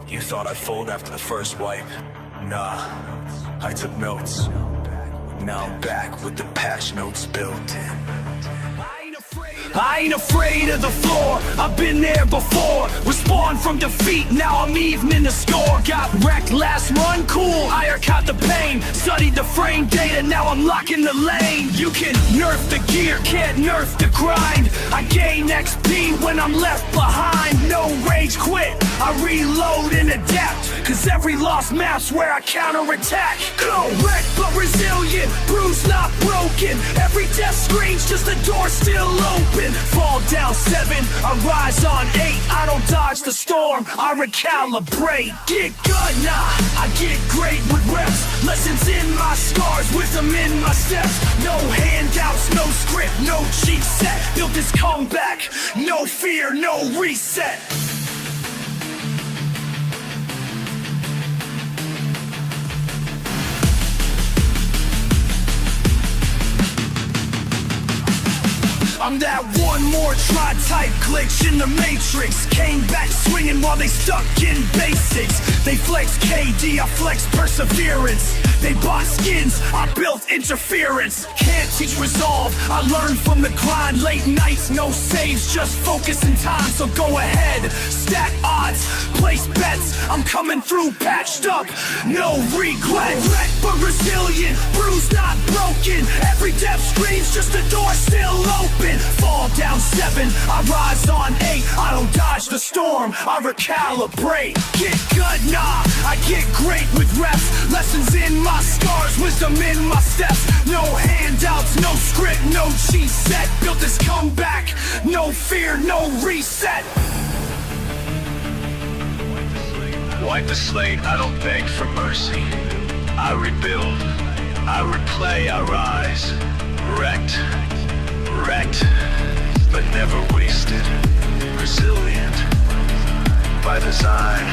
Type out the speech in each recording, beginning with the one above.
You thought I'd fold after the first wipe? Nah, I took notes. Now I'm back with the patch notes built in. I ain't afraid of the floor, I've been there before. Respawned from defeat, now I'm evening the score. Got wrecked last run, cool, I caught the pain. Studied the frame data, now I'm locking the lane. You can nerf the gear, can't nerf the grind. I gain XP when I'm left behind. No rage quit, I reload and adapt. Cause every lost map's where I counterattack. Go wrecked but resilient, bruised not broken. Every death screams, just the door still open. Fall down 7, I rise on 8. I don't dodge the storm, I recalibrate. Get good, nah, I get great with reps. Lessons in my scars, wisdom in my steps. No handouts, no script, no cheat set. Built this comeback, no fear, no reset. I'm that one more try type glitch in the matrix. Came back swinging while they stuck in basics. They flex KD, I flex perseverance. They bought skins, I built interference. Can't teach resolve, I learned from the grind. Late nights, no saves, just focus and time. So go ahead, stack odds, place bets. I'm coming through patched up, no regret. Wrecked but resilient, bruised not broken. Every death screams, just the door still open. Fall down 7, I rise on 8. I don't dodge the storm, I recalibrate. Get good, nah, I get great with reps. Lessons in my scars, wisdom in my steps. No handouts, no script, no cheat set. Built this comeback, no fear, no reset. Wipe the slate, I don't beg for mercy. I rebuild, I replay, I rise. Wrecked, but never wasted. Resilient, by design.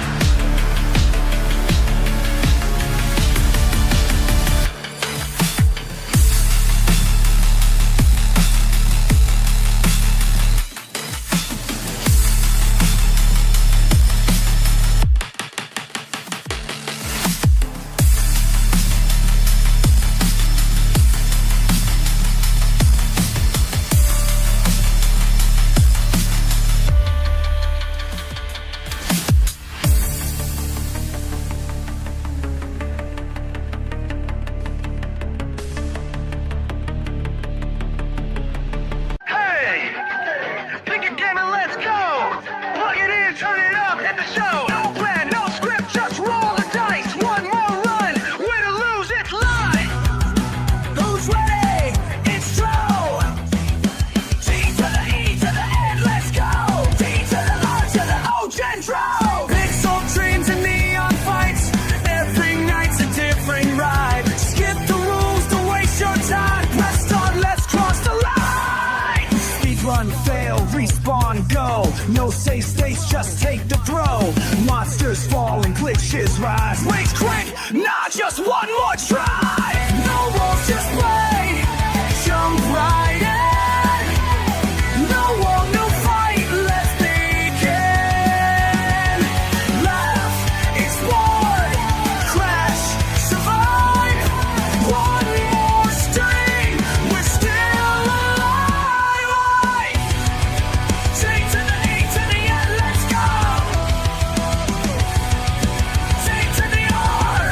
Gen-Dro! Pixel dreams and neon fights. Every night's a different ride. Skip the rules, don't waste your time. Press start, let's cross the line. Speedrun, fail, respawn, go. No save states, just take the throw. Monsters fall and glitches rise. Rage quit, not just one more try. No rules, just play. Jump right in. No wall, no fight, let's begin. Laugh, explore, crash, survive. One more stream, we're still alive. Take to the A to the N, let's go. Take to the R,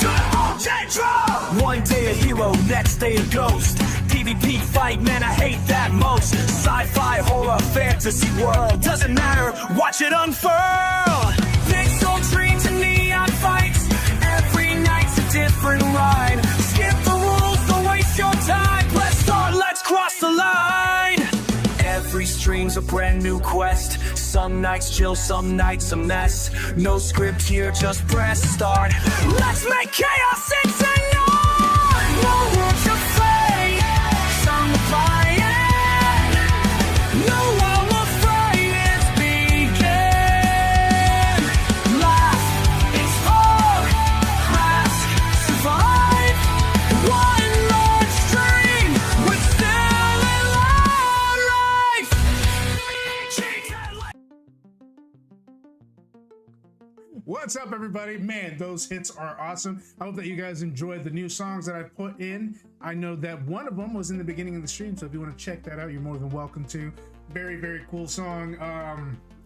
to the O, Gen-Dro. One day a hero, next day a ghost. PvP fight, man, I hate that most. Sci-fi, horror, fantasy world. Doesn't matter, watch it unfurl. Pixel dreams and neon fights. Every night's a different ride. Skip the rules, don't waste your time. Let's start, let's cross the line. Every stream's a brand new quest. Some nights chill, some nights a mess. No script here, just press start. Let's make chaos ignite. No room to fade. Some fire. No, I'm afraid it's begin. Laugh, explore, crash, survive. One more stream, we're still alive. What's up, everybody? Man, those hits are awesome. I hope that you guys enjoyed the new songs that I put in. I know that one of them was in the beginning of the stream, so if you want to check that out, you're more than welcome to. Very, very cool song.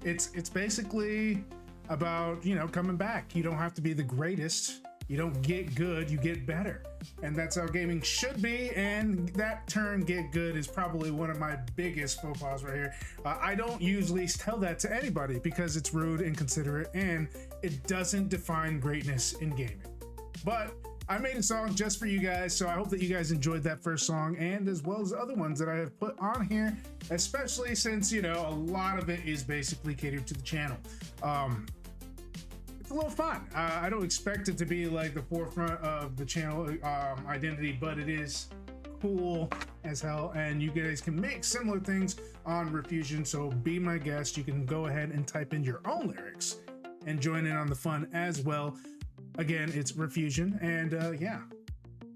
It's basically about, you know, coming back. You don't have to be the greatest. You don't get good, you get better. And that's how gaming should be. And that term, get good, is probably one of my biggest faux pas right here. I don't usually tell that to anybody because it's rude, inconsiderate, and it doesn't define greatness in gaming. But I made a song just for you guys, so I hope that you guys enjoyed that first song, and as well as other ones that I have put on here, especially since, you know, a lot of it is basically catered to the channel. It's a little fun. I don't expect it to be like the forefront of the channel identity, but it is cool as hell, and you guys can make similar things on Refusion, so be my guest. You can go ahead and type in your own lyrics and join in on the fun as well. Again, it's Refusion, and yeah,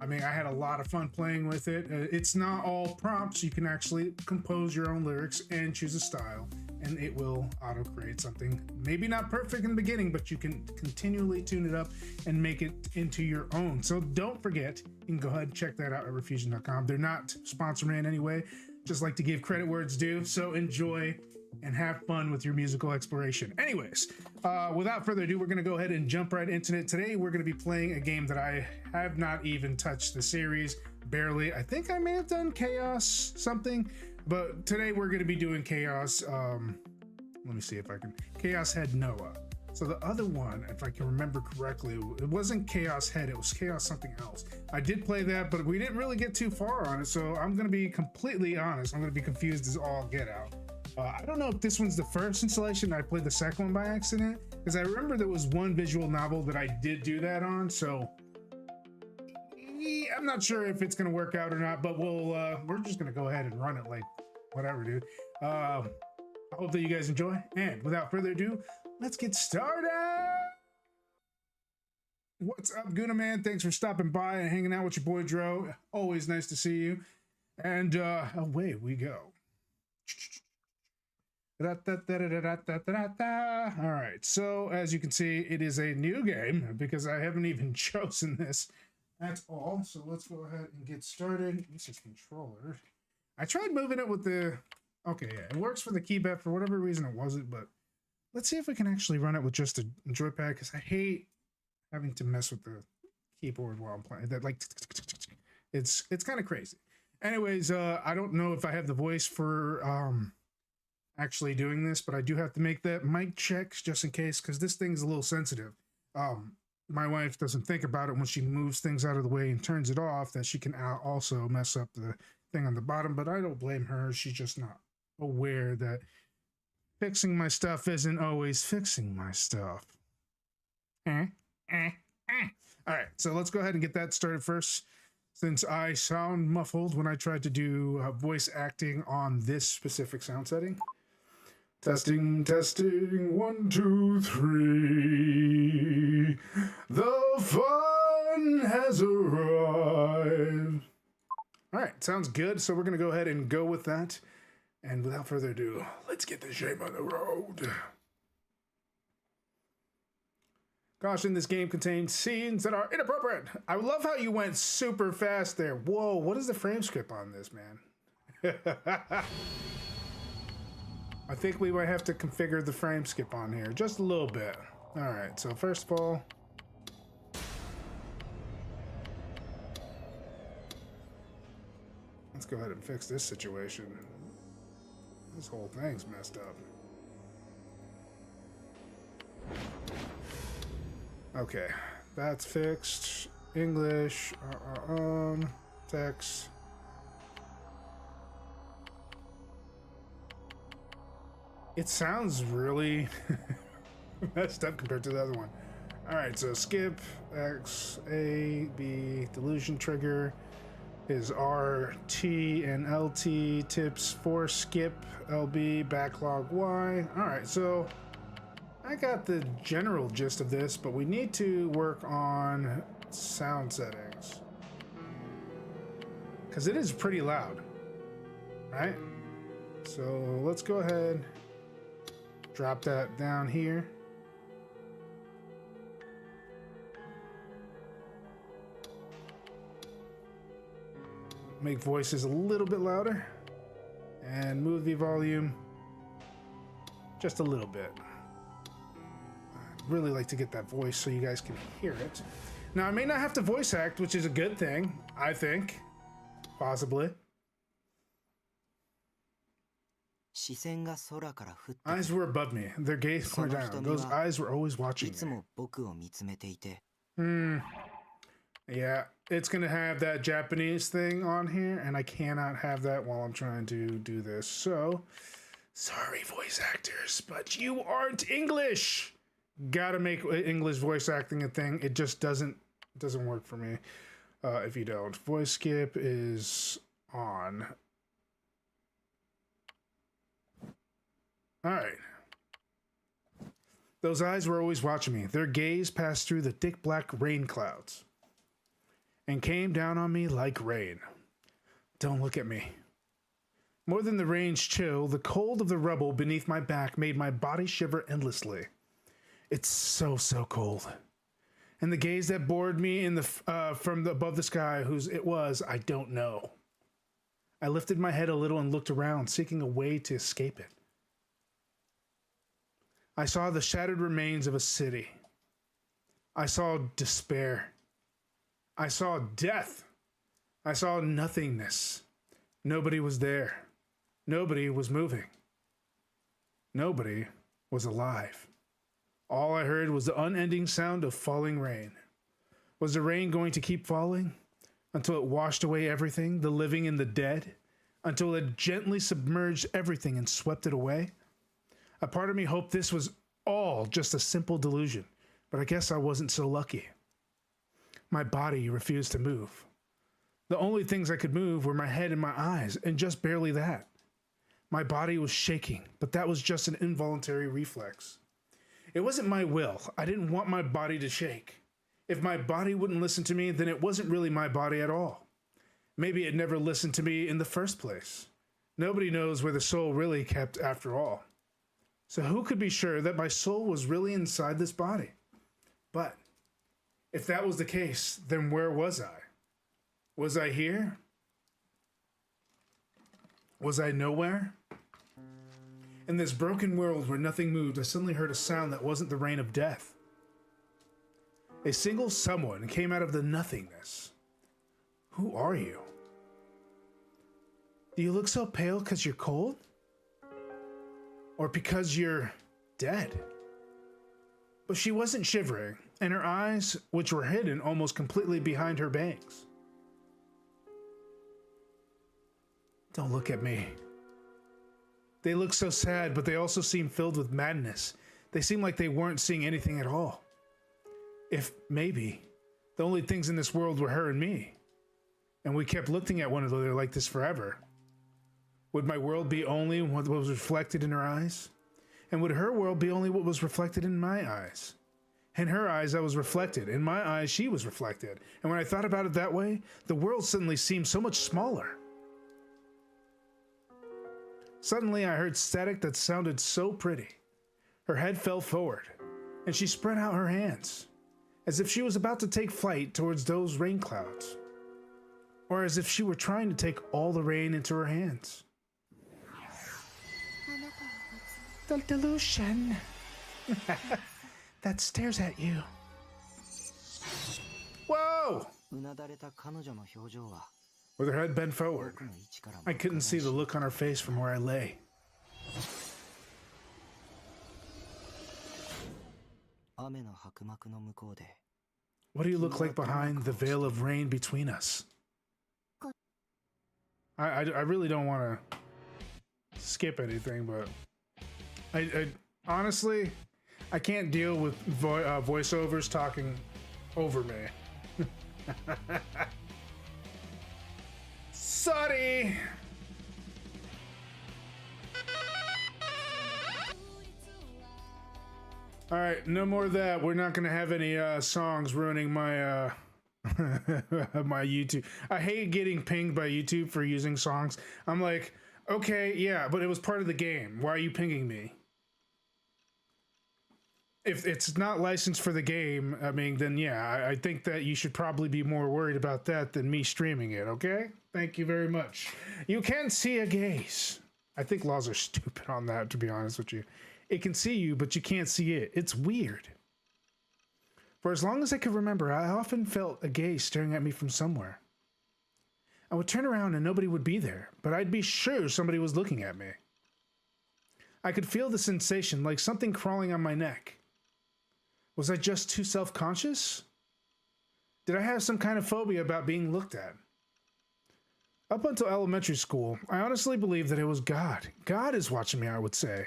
I mean, I had a lot of fun playing with it. It's not all prompts. You can actually compose your own lyrics and choose a style, and it will auto-create something. Maybe not perfect in the beginning, but you can continually tune it up and make it into your own. So don't forget, you can go ahead and check that out at refusion.com. They're not sponsoring in any way, just like to give credit where it's due. So enjoy and have fun with your musical exploration. Anyways, without further ado, we're gonna go ahead and jump right into it. Today, we're gonna be playing a game that I have not even touched the series, barely. I think I may have done Chaos something, but today we're gonna be doing Chaos. Let me see if I can. Chaos Head Noah. So the other one, if I can remember correctly, it wasn't Chaos Head, it was Chaos something else. I did play that, but we didn't really get too far on it, so I'm gonna be completely honest. I'm gonna be confused as all get out. I don't know if this one's the first installation. I played the second one by accident, because I remember there was one visual novel that I did do that on, so I'm not sure if it's gonna work out or not, but we're just gonna go ahead and run it like whatever, dude. I hope that you guys enjoy, and without further ado, let's get started. What's up, Guna Man? Thanks for stopping by and hanging out with your boy Dro. Always nice to see you. And away we go. All right, so as you can see, it is a new game because I haven't even chosen this at all. So let's go ahead and get started. This is controller. I tried moving it with the, okay, yeah, it works for the keypad. For whatever reason it wasn't, but let's see if we can actually run it with just a joypad, because I hate having to mess with the keyboard while I'm playing. That, like, it's kind of crazy. Anyways, I don't know if I have the voice for actually doing this, but I do have to make that mic checks just in case, because this thing's a little sensitive. My wife doesn't think about it when she moves things out of the way and turns it off, that she can also mess up the thing on the bottom, but I don't blame her. She's just not aware that fixing my stuff isn't always fixing my stuff. All right, so let's go ahead and get that started first, since I sound muffled when I tried to do voice acting on this specific sound setting. Testing, testing, 1, 2, 3. The fun has arrived. All right, sounds good. So we're gonna go ahead and go with that. And without further ado, let's get this shame on the road. Caution, this game contains scenes that are inappropriate. I love how you went super fast there. Whoa, what is the frame skip on this, man? I think we might have to configure the frame skip on here just a little bit. All right, so first of all, let's go ahead and fix this situation. This whole thing's messed up. Okay, that's fixed. English, text. It sounds really messed up compared to the other one. All right, so skip, X, A, B, delusion trigger is R, T, and LT, tips for skip, LB, backlog Y. All right, so I got the general gist of this, but we need to work on sound settings, because it is pretty loud, right? So let's go ahead, drop that down here. make voices a little bit louder and move the volume just a little bit. I'd really like to get that voice so you guys can hear it. Now, I may not have to voice act, which is a good thing, I think. Possibly. Eyes were above me. Their gaze were down. Those eyes were always watching me. Yeah, it's gonna have that Japanese thing on here, and I cannot have that while I'm trying to do this. So, sorry, voice actors, but you aren't English. Gotta make English voice acting a thing. It just doesn't work for me if you don't. Voice skip is on. All right. Those eyes were always watching me. Their gaze passed through the thick black rain clouds and came down on me like rain. Don't look at me. More than the rain's chill, the cold of the rubble beneath my back made my body shiver endlessly. It's so cold. And the gaze that bored me in from above the sky, whose it was, I don't know. I lifted my head a little and looked around, seeking a way to escape it. I saw the shattered remains of a city. I saw despair. I saw death. I saw nothingness. Nobody was there. Nobody was moving. Nobody was alive. All I heard was the unending sound of falling rain. Was the rain going to keep falling until it washed away everything, the living and the dead, until it gently submerged everything and swept it away? A part of me hoped this was all just a simple delusion, but I guess I wasn't so lucky. My body refused to move. The only things I could move were my head and my eyes, and just barely that. My body was shaking, but that was just an involuntary reflex. It wasn't my will. I didn't want my body to shake. If my body wouldn't listen to me, then it wasn't really my body at all. Maybe it never listened to me in the first place. Nobody knows where the soul really kept after all. So who could be sure that my soul was really inside this body? But if that was the case, then where was I? Was I here? Was I nowhere? In this broken world where nothing moved, I suddenly heard a sound that wasn't the rain of death. A single someone came out of the nothingness. Who are you? Do you look so pale because you're cold? Or because you're dead? But she wasn't shivering, and her eyes, which were hidden almost completely behind her bangs. Don't look at me. They look so sad, but they also seem filled with madness. They seem like they weren't seeing anything at all. If maybe the only things in this world were her and me, and we kept looking at one another like this forever. Would my world be only what was reflected in her eyes? And would her world be only what was reflected in my eyes? In her eyes, I was reflected. In my eyes, she was reflected. And when I thought about it that way, the world suddenly seemed so much smaller. Suddenly, I heard static that sounded so pretty. Her head fell forward, and she spread out her hands, as if she was about to take flight towards those rain clouds, or as if she were trying to take all the rain into her hands. The delusion that stares at you. Whoa! With her head bent forward, I couldn't see the look on her face from where I lay. What do you look like behind the veil of rain between us? I really don't want to skip anything, but I honestly, I can't deal with voiceovers talking over me. Sorry! Alright, no more of that. We're not gonna have any songs ruining my my YouTube. I hate getting pinged by YouTube for using songs. I'm like, okay, yeah, but it was part of the game. Why are you pinging me? if it's not licensed for the game, I mean, then yeah, I think that you should probably be more worried about that than me streaming it, okay? Thank you very much. You can't see a gaze. I think laws are stupid on that, to be honest with you. It can see you, but you can't see it. It's weird. For as long as I could remember, I often felt a gaze staring at me from somewhere. I would turn around and nobody would be there, but I'd be sure somebody was looking at me. I could feel the sensation like something crawling on my neck. Was I just too self-conscious? Did I have some kind of phobia about being looked at? Up until elementary school, I honestly believed that it was God. God is watching me, I would say.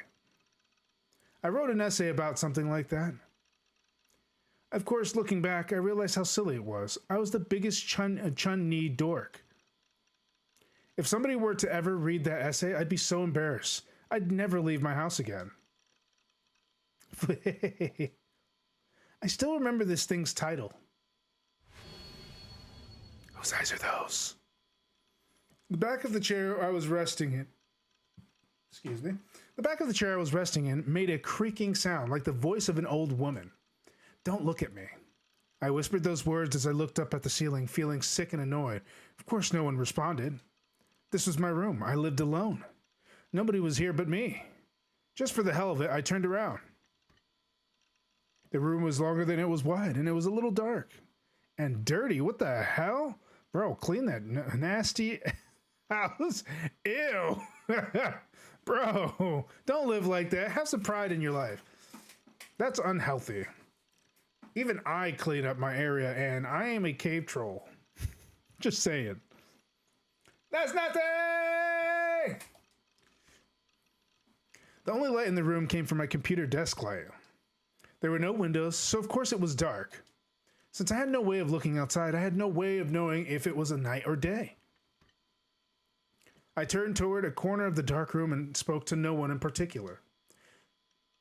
I wrote an essay about something like that. Of course, looking back, I realized how silly it was. I was the biggest Chun-Ni dork. If somebody were to ever read that essay, I'd be so embarrassed. I'd never leave my house again. I still remember this thing's title. Whose eyes are those? The back of the chair I was resting in. Excuse me. The back of the chair I was resting in made a creaking sound like the voice of an old woman. Don't look at me. I whispered those words as I looked up at the ceiling, feeling sick and annoyed. Of course, no one responded. This was my room. I lived alone. Nobody was here but me. Just for the hell of it, I turned around. The room was longer than it was wide, and it was a little dark. And dirty. What the hell? Bro, clean that nasty house. Ew. Bro, don't live like that. Have some pride in your life. That's unhealthy. Even I clean up my area, and I am a cave troll. Just saying. That's nothing! The only light in the room came from my computer desk light. There were no windows, so of course it was dark. Since I had no way of looking outside, I had no way of knowing if it was a night or day. I turned toward a corner of the dark room and spoke to no one in particular.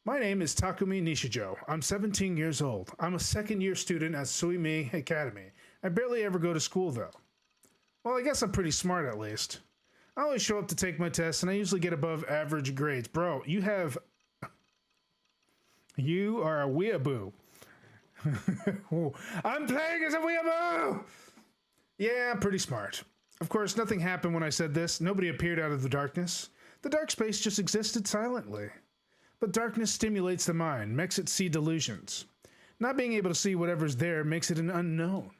My name is Takumi Nishijo. I'm 17 years old. I'm a second-year student at Suimi Academy. I barely ever go to school, though. Well, I guess I'm pretty smart, at least. I always show up to take my tests, and I usually get above average grades. Bro, you are a weeaboo. I'm playing as a weeaboo! Yeah, I'm pretty smart. Of course, nothing happened when I said this. Nobody appeared out of the darkness. The dark space just existed silently. But darkness stimulates the mind, makes it see delusions. Not being able to see whatever's there makes it an unknown.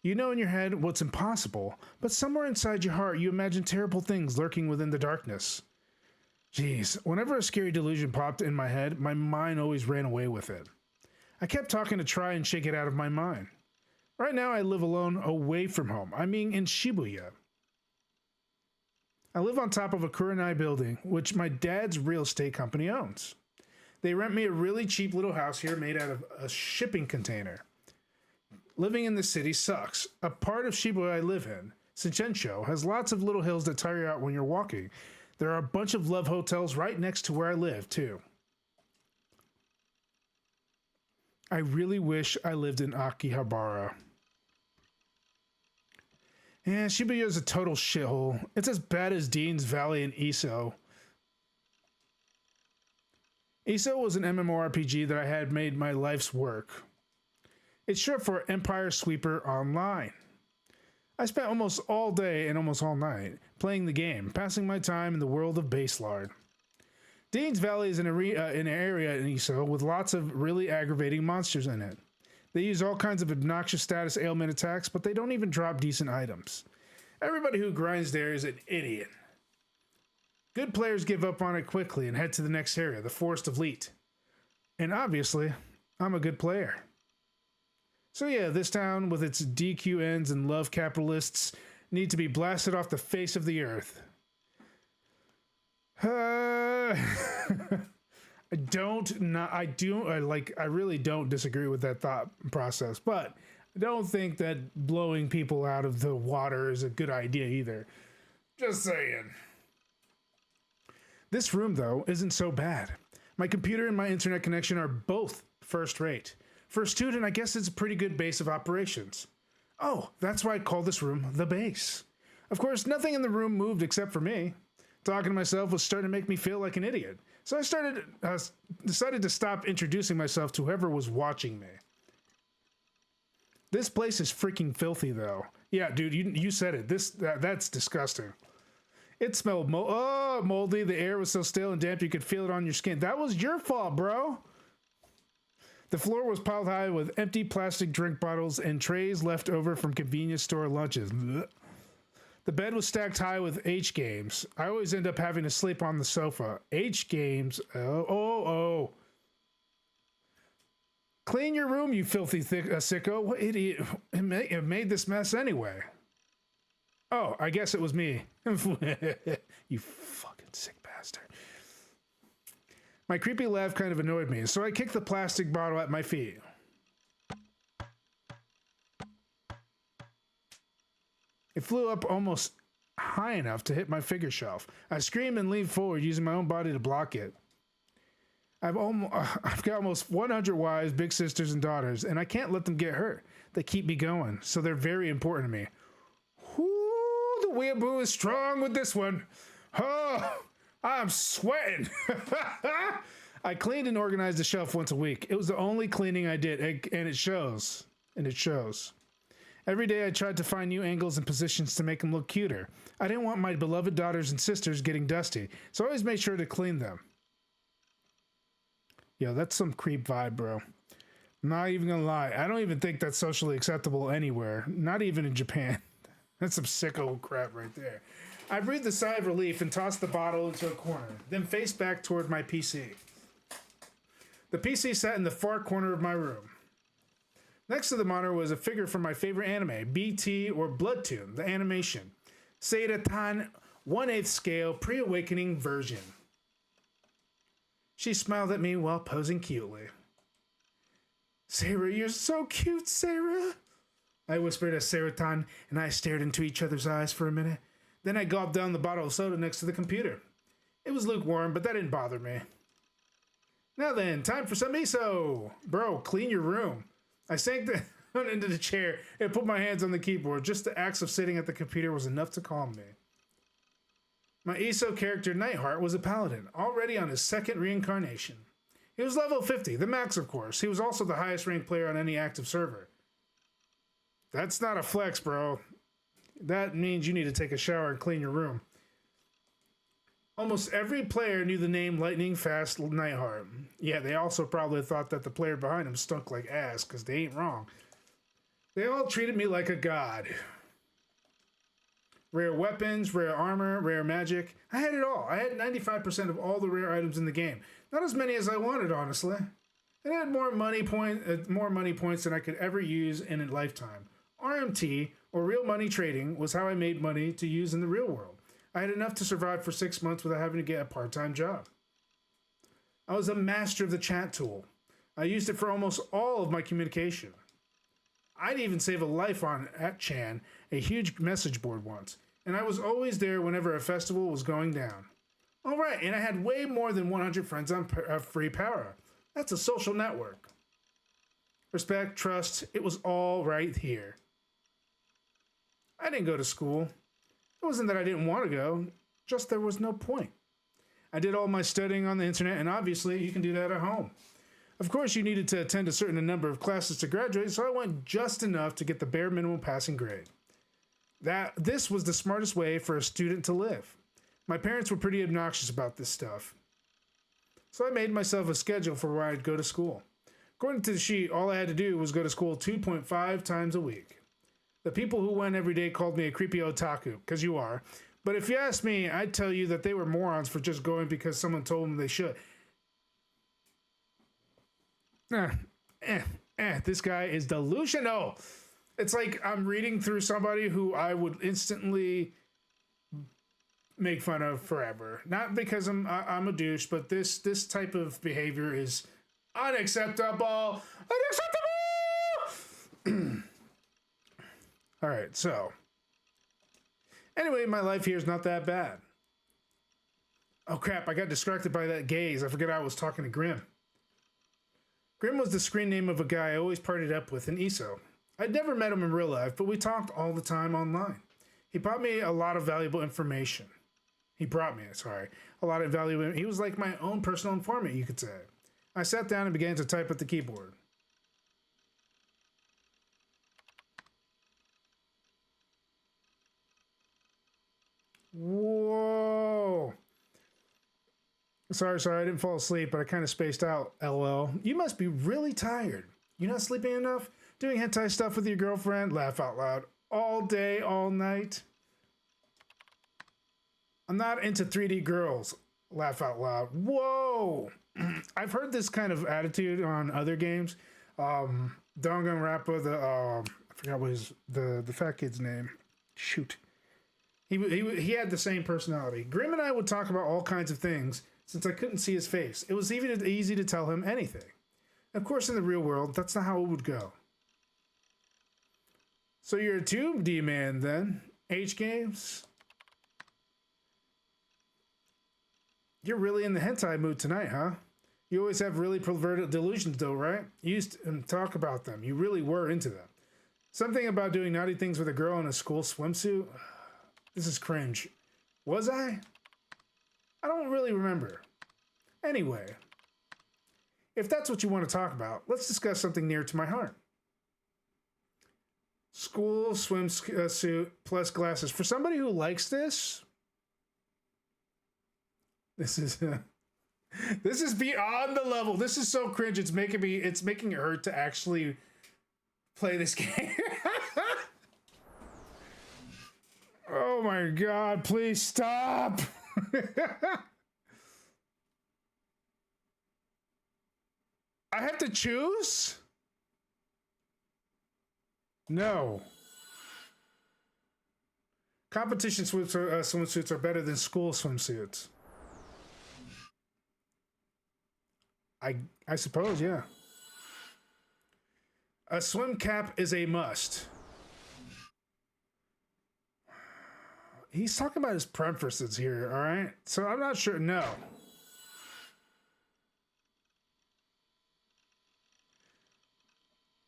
You know in your head what's impossible, but somewhere inside your heart you imagine terrible things lurking within the darkness. Jeez, whenever a scary delusion popped in my head, my mind always ran away with it. I kept talking to try and shake it out of my mind. Right now I live alone, away from home. I mean in Shibuya. I live on top of a Kurenai building, which my dad's real estate company owns. They rent me a really cheap little house here made out of a shipping container. Living in the city sucks. A part of Shibuya I live in, Shinsensho, has lots of little hills that tire you out when you're walking. There are a bunch of love hotels right next to where I live, too. I really wish I lived in Akihabara. Yeah, Shibuya is a total shithole. It's as bad as Dean's Valley and Iso. Iso was an MMORPG that I had made my life's work. It's short for Empire Sweeper Online. I spent almost all day and almost all night playing the game, passing my time in the world of Baselard. Dean's Valley is an area in Iso with lots of really aggravating monsters in it. They use all kinds of obnoxious status ailment attacks, but they don't even drop decent items. Everybody who grinds there is an idiot. Good players give up on it quickly and head to the next area, the Forest of Leet. And obviously, I'm a good player. So yeah, this town with its DQNs and love capitalists need to be blasted off the face of the earth. I really don't disagree with that thought process, but I don't think that blowing people out of the water is a good idea either. Just saying. This room, though, isn't so bad. My computer and my internet connection are both first rate. For a student, I guess it's a pretty good base of operations. Oh, that's why I call this room the base. Of course, nothing in the room moved except for me. Talking to myself was starting to make me feel like an idiot. So I decided to stop introducing myself to whoever was watching me. This place is freaking filthy, though. Yeah, dude, you said it. That's disgusting. It smelled moldy. The air was so stale and damp you could feel it on your skin. That was your fault, bro. The floor was piled high with empty plastic drink bottles and trays left over from convenience store lunches. Blech. The bed was stacked high with H games. I always end up having to sleep on the sofa. H games. Oh. Clean your room, you filthy sicko. What idiot? It made this mess anyway. Oh, I guess it was me. You fucking sick bastard. My creepy laugh kind of annoyed me, so I kicked the plastic bottle at my feet. It flew up almost high enough to hit my figure shelf. I screamed and leaned forward, using my own body to block it. I've got almost 100 wives, big sisters, and daughters, and I can't let them get hurt. They keep me going, so they're very important to me. Whoo, the weeaboo is strong with this one. Oh, I'm sweating. I cleaned and organized the shelf once a week. It was the only cleaning I did, and it shows. Every day I tried to find new angles and positions to make them look cuter. I didn't want my beloved daughters and sisters getting dusty, so I always made sure to clean them. Yo, that's some creep vibe, bro. I'm not even gonna lie. I don't even think that's socially acceptable anywhere. Not even in Japan. That's some sicko crap right there. I breathed a sigh of relief and tossed the bottle into a corner, then faced back toward my PC. The PC sat in the far corner of my room. Next to the monitor was a figure from my favorite anime, BT or Bloodtoon, the animation. Seiratan 1/8 scale pre-awakening version. She smiled at me while posing cutely. Sarah, you're so cute, Sarah. I whispered as Seiratan and I stared into each other's eyes for a minute. Then I gulped down the bottle of soda next to the computer. It was lukewarm, but that didn't bother me. Now then, time for some miso. Bro, clean your room. I sank down into the chair and put my hands on the keyboard. Just the act of sitting at the computer was enough to calm me. My ESO character, Nightheart, was a paladin, already on his second reincarnation. He was level 50, the max of course. He was also the highest ranked player on any active server. That's not a flex, bro. That means you need to take a shower and clean your room. Almost every player knew the name Lightning Fast Nightheart. Yeah, they also probably thought that the player behind him stunk like ass, because they ain't wrong. They all treated me like a god. Rare weapons, rare armor, rare magic. I had it all. I had 95% of all the rare items in the game. Not as many as I wanted, honestly. And I had more money points than I could ever use in a lifetime. RMT, or real money trading, was how I made money to use in the real world. I had enough to survive for 6 months without having to get a part-time job. I was a master of the chat tool. I used it for almost all of my communication. I'd even save a life on @Chan, a huge message board once, and I was always there whenever a festival was going down. All right, and I had way more than 100 friends on Free Power. That's a social network. Respect, trust, it was all right here. I didn't go to school. It wasn't that I didn't want to go, just there was no point. I did all my studying on the internet, and obviously you can do that at home. Of course, you needed to attend a certain number of classes to graduate, so I went just enough to get the bare minimum passing grade. This was the smartest way for a student to live. My parents were pretty obnoxious about this stuff. So I made myself a schedule for where I'd go to school. According to the sheet, all I had to do was go to school 2.5 times a week. The people who went every day called me a creepy otaku, because you are. But if you ask me, I'd tell you that they were morons for just going because someone told them they should. This guy is delusional. It's like I'm reading through somebody who I would instantly make fun of forever. Not because I'm a douche, but this type of behavior is unacceptable. Unacceptable! All right, so anyway, my life here is not that bad. Oh crap, I got distracted by that gaze. I forget I was talking to Grim. Grim was the screen name of a guy I always partied up with in ESO. I'd never met him in real life, but we talked all the time online. He brought me a lot of valuable information. He brought me, sorry, a lot of value. He was like my own personal informant, you could say. I sat down and began to type at the keyboard. Whoa. Sorry, I didn't fall asleep, but I kind of spaced out, LOL. You must be really tired. You're not sleeping enough? Doing hentai stuff with your girlfriend? Laugh out loud. All day, all night? I'm not into 3D girls. Laugh out loud. Whoa! I've heard this kind of attitude on other games. Danganronpa, I forgot what the fat kid's name. Shoot. He had the same personality. Grim and I would talk about all kinds of things since I couldn't see his face. It was even easy to tell him anything. Of course, in the real world, that's not how it would go. So you're a 2D man then? H games? You're really in the hentai mood tonight, huh? You always have really perverted delusions though, right? You used to talk about them. You really were into them. Something about doing naughty things with a girl in a school swimsuit? This is cringe. Was I? I don't really remember. Anyway, if that's what you want to talk about, let's discuss something near to my heart. School swimsuit plus glasses. For somebody who likes this, this is beyond the level. This is so cringe. It's making it hurt to actually play this game. Oh my God, please stop. I have to choose? No. Competition swimsuits are better than school swimsuits. I suppose, yeah. A swim cap is a must. He's talking about his preferences here, all right? So I'm not sure. No.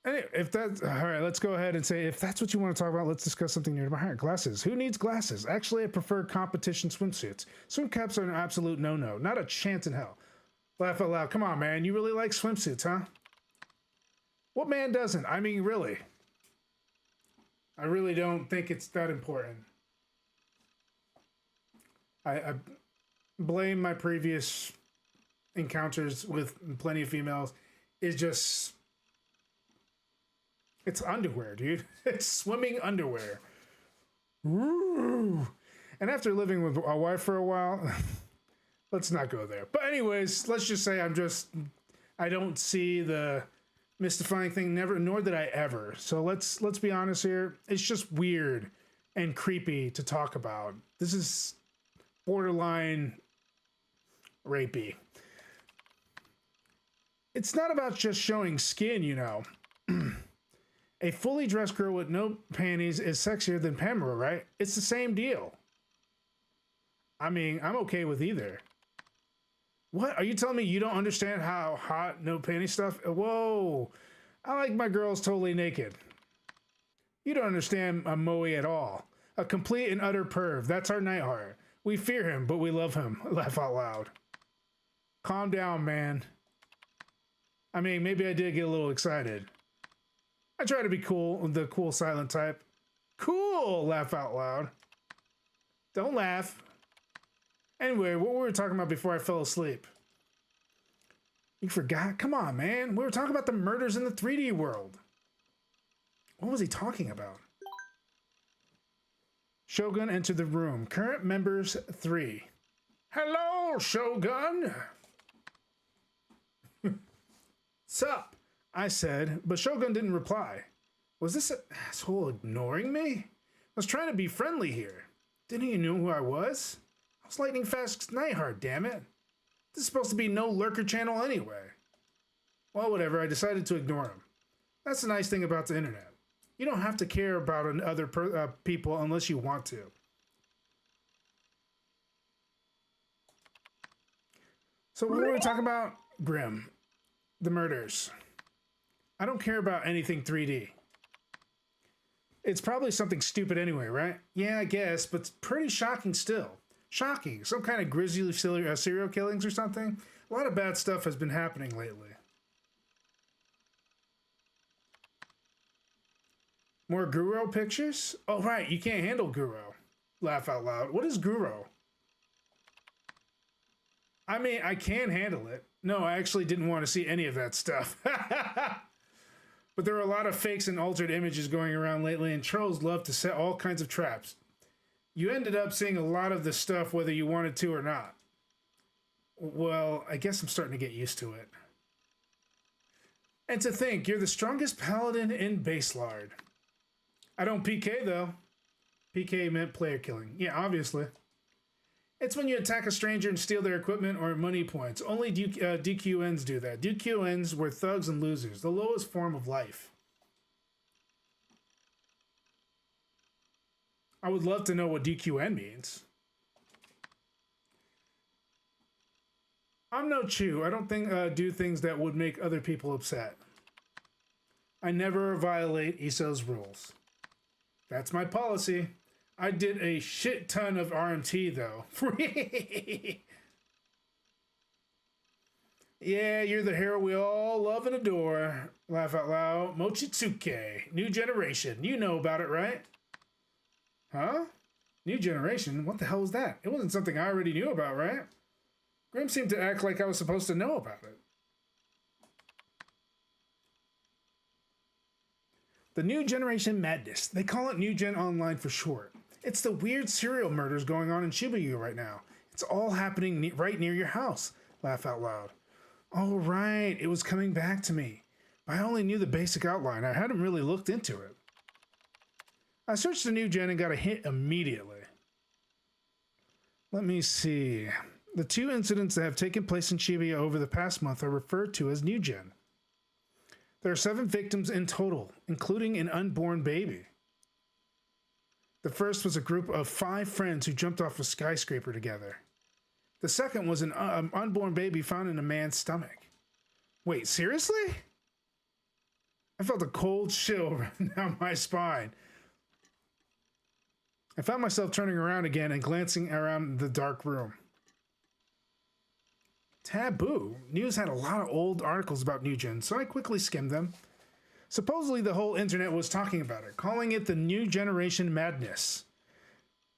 Anyway, if that's all right, let's go ahead and say if that's what you want to talk about, let's discuss something near to my heart. Glasses. Who needs glasses? Actually, I prefer competition swimsuits. Swim caps are an absolute no-no. Not a chance in hell. Laugh out loud. Come on, man. You really like swimsuits, huh? What man doesn't? I mean, really. I really don't think it's that important. I blame my previous encounters with plenty of females. It's underwear, dude. It's swimming underwear. Woo! And after living with a wife for a while, let's not go there. But anyways, let's just say I don't see the mystifying thing, nor did I ever. So let's be honest here. It's just weird and creepy to talk about. This is borderline rapey. It's not about just showing skin, you know. A fully dressed girl with no panties is sexier than Pamela, right? It's the same deal. I mean, I'm okay with either. What? Are you telling me you don't understand how hot no panty stuff? Whoa. I like my girls totally naked. You don't understand a Moe at all. A complete and utter perv. That's our Nightheart. We fear him, but we love him. Laugh out loud. Calm down, man. I mean, maybe I did get a little excited. I try to be cool, the cool silent type. Cool! Laugh out loud. Don't laugh. Anyway, what we were talking about before I fell asleep. You forgot? Come on, man. We were talking about the murders in the 3D world. What was he talking about? Shogun entered the room. Current members 3. Hello, Shogun! Sup? I said, but Shogun didn't reply. Was this asshole ignoring me? I was trying to be friendly here. Didn't he know who I was? I was Lightning Fast Nightheart, damn it. This is supposed to be no lurker channel anyway. Well, whatever, I decided to ignore him. That's the nice thing about the internet. You don't have to care about other people unless you want to. So what were we talking about? Grim. The murders. I don't care about anything 3D. It's probably something stupid anyway, right? Yeah, I guess, but it's pretty shocking still. Shocking. Some kind of grisly serial killings or something. A lot of bad stuff has been happening lately. More Guro pictures? Oh, right. You can't handle Guro. Laugh out loud. What is Guro? I mean, I can handle it. No, I actually didn't want to see any of that stuff. But there are a lot of fakes and altered images going around lately, and trolls love to set all kinds of traps. You ended up seeing a lot of the stuff whether you wanted to or not. Well, I guess I'm starting to get used to it. And to think, you're the strongest paladin in Baselard. I don't PK, though. PK meant player killing. Yeah, obviously. It's when you attack a stranger and steal their equipment or money points. Only DQNs do that. DQNs were thugs and losers, the lowest form of life. I would love to know what DQN means. I'm no Chew. I don't do things that would make other people upset. I never violate ESO's rules. That's my policy. I did a shit ton of RMT, though. Yeah, you're the hero we all love and adore. Laugh out loud. Mochitsuke. New generation. You know about it, right? Huh? New generation? What the hell was that? It wasn't something I already knew about, right? Grim seemed to act like I was supposed to know about it. The New Generation Madness. They call it New Gen Online for short. It's the weird serial murders going on in Shibuya right now. It's all happening right near your house. Laugh out loud. Oh, right. It was coming back to me. I only knew the basic outline. I hadn't really looked into it. I searched the New Gen and got a hit immediately. Let me see. The 2 incidents that have taken place in Shibuya over the past month are referred to as New Gen. There are 7 victims in total, including an unborn baby. The first was a group of 5 friends who jumped off a skyscraper together. The second was an unborn baby found in a man's stomach. Wait, seriously? I felt a cold chill run down my spine. I found myself turning around again and glancing around the dark room. Taboo. News had a lot of old articles about New Gen, so I quickly skimmed them. Supposedly the whole internet was talking about it, calling it the New Generation Madness.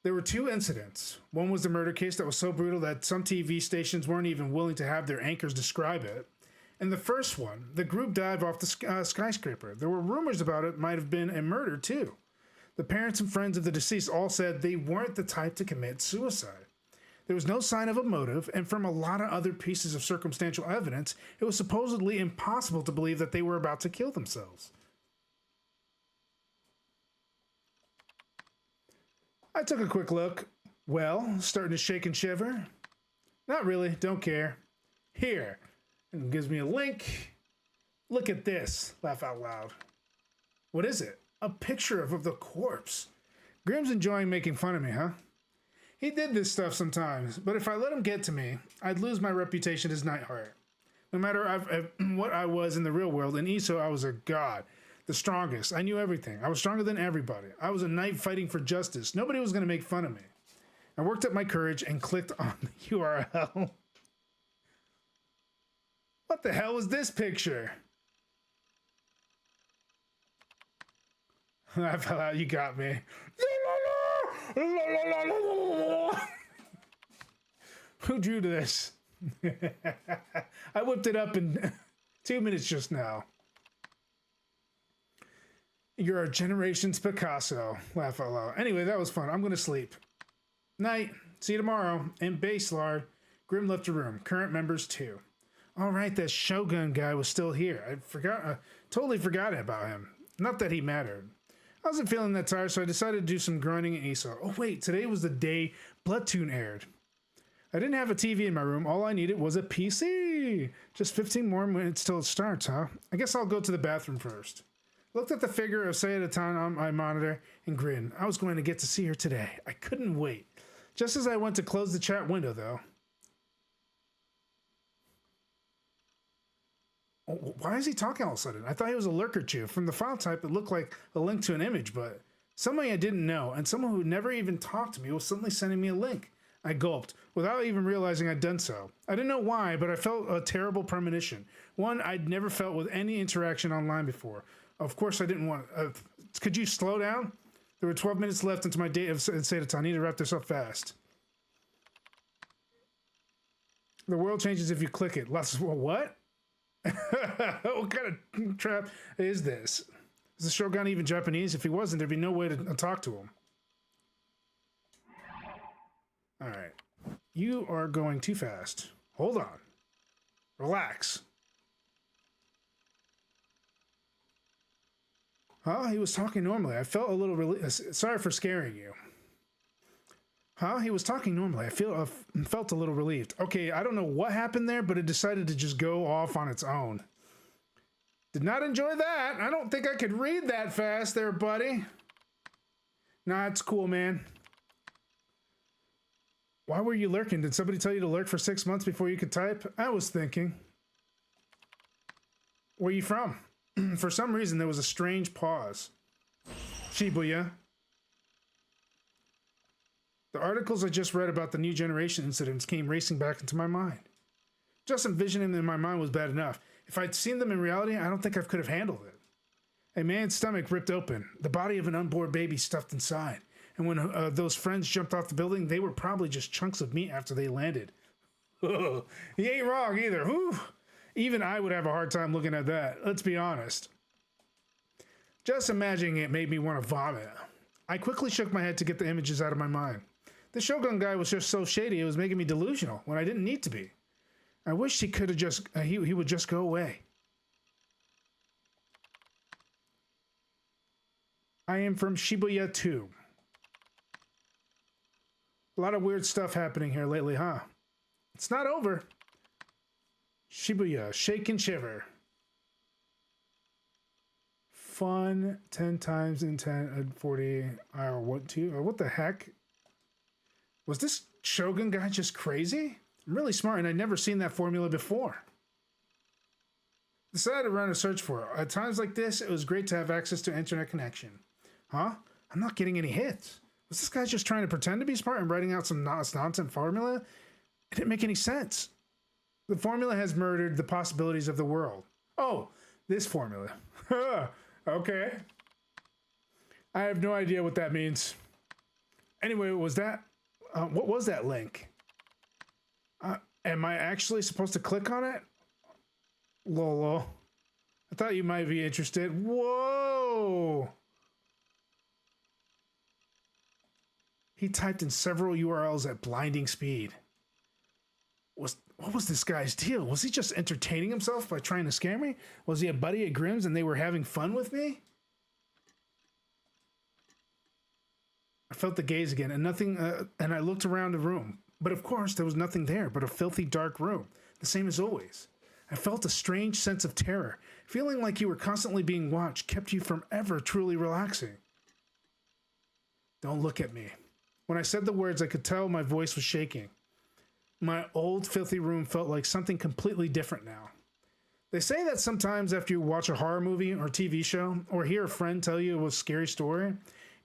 There were 2 incidents. One was the murder case that was so brutal that some TV stations weren't even willing to have their anchors describe it. And the first one, the group dived off the skyscraper. There were rumors about it might have been a murder too. The parents and friends of the deceased all said they weren't the type to commit suicide. There was no sign of a motive, and from a lot of other pieces of circumstantial evidence, it was supposedly impossible to believe that they were about to kill themselves. I took a quick look. Well, starting to shake and shiver. Not really, don't care. Here. And it gives me a link. Look at this. Laugh out loud. What is it? A picture of the corpse. Grim's enjoying making fun of me, huh? He did this stuff sometimes, but if I let him get to me, I'd lose my reputation as Nightheart. No matter what I was in the real world, in ESO I was a god. The strongest. I knew everything. I was stronger than everybody. I was a knight fighting for justice. Nobody was going to make fun of me. I worked up my courage and clicked on the URL. What the hell is this picture? I fell out. You got me. Who drew this? I whipped it up in 2 minutes just now. You're our generation's Picasso. Laugh out loud. Anyway, that was fun. I'm going to sleep. Night. See you tomorrow. In Baselard, Grim left the room. Current members too. All right, that Shogun guy was still here. I totally forgot about him. Not that he mattered. I wasn't feeling that tired, so I decided to do some grinding in ESO. Oh wait, today was the day Bloodtoon aired. I didn't have a TV in my room. All I needed was a PC. Just 15 more minutes till it starts, huh? I guess I'll go to the bathroom first. Looked at the figure of Sayadatan on my monitor and grinned. I was going to get to see her today. I couldn't wait. Just as I went to close the chat window, though. Oh, why is he talking all of a sudden? I thought he was a lurker chew. From the file type, it looked like a link to an image, but somebody I didn't know and someone who never even talked to me was suddenly sending me a link. I gulped, without even realizing I'd done so. I didn't know why, but I felt a terrible premonition. One I'd never felt with any interaction online before. Of course, I didn't want... could you slow down? There were 12 minutes left into my day of Sataton. I need to wrap this up fast. The world changes if you click it. What? What kind of trap is this? Is the Shogun even Japanese? If he wasn't, there'd be no way to talk to him. Alright. You are going too fast. Hold on. Relax. Huh? He was talking normally. I felt a little sorry for scaring you. Huh? He was talking normally. I felt a little relieved. Okay, I don't know what happened there, but it decided to just go off on its own. Did not enjoy that. I don't think I could read that fast there, buddy. Nah, it's cool, man. Why were you lurking? Did somebody tell you to lurk for 6 months before you could type? I was thinking. Where are you from? For some reason, there was a strange pause. Shibuya. The articles I just read about the new generation incidents came racing back into my mind. Just envisioning them in my mind was bad enough. If I'd seen them in reality, I don't think I could have handled it. A man's stomach ripped open, the body of an unborn baby stuffed inside. And when those friends jumped off the building, they were probably just chunks of meat after they landed. He ain't wrong either. Whew. Even I would have a hard time looking at that. Let's be honest. Just imagining it made me want to vomit. I quickly shook my head to get the images out of my mind. The Shogun guy was just so shady it was making me delusional when I didn't need to be. I wish he could have just, he would just go away. I am from Shibuya too. A lot of weird stuff happening here lately, huh? It's not over. Shibuya, shake and shiver. Fun, 10 times in 10 and 40 hour what the heck? Was this Shogun guy just crazy? I'm really smart and I'd never seen that formula before. Decided to run a search for it. At times like this, it was great to have access to internet connection. Huh? I'm not getting any hits. Was this guy just trying to pretend to be smart and writing out some nonsense formula? It didn't make any sense. The formula has murdered the possibilities of the world. Oh, this formula. Okay. I have no idea what that means. Anyway, was that... what was that link? Am I actually supposed to click on it? Lolo. I thought you might be interested. Whoa! He typed in several URLs at blinding speed. What was this guy's deal? Was he just entertaining himself by trying to scare me? Was he a buddy at Grimm's and they were having fun with me? I felt the gaze again and nothing, and I looked around the room. But of course, there was nothing there but a filthy dark room, the same as always. I felt a strange sense of terror. Feeling like you were constantly being watched kept you from ever truly relaxing. Don't look at me. When I said the words, I could tell my voice was shaking. My old filthy room felt like something completely different now. They say that sometimes after you watch a horror movie or TV show, or hear a friend tell you a scary story,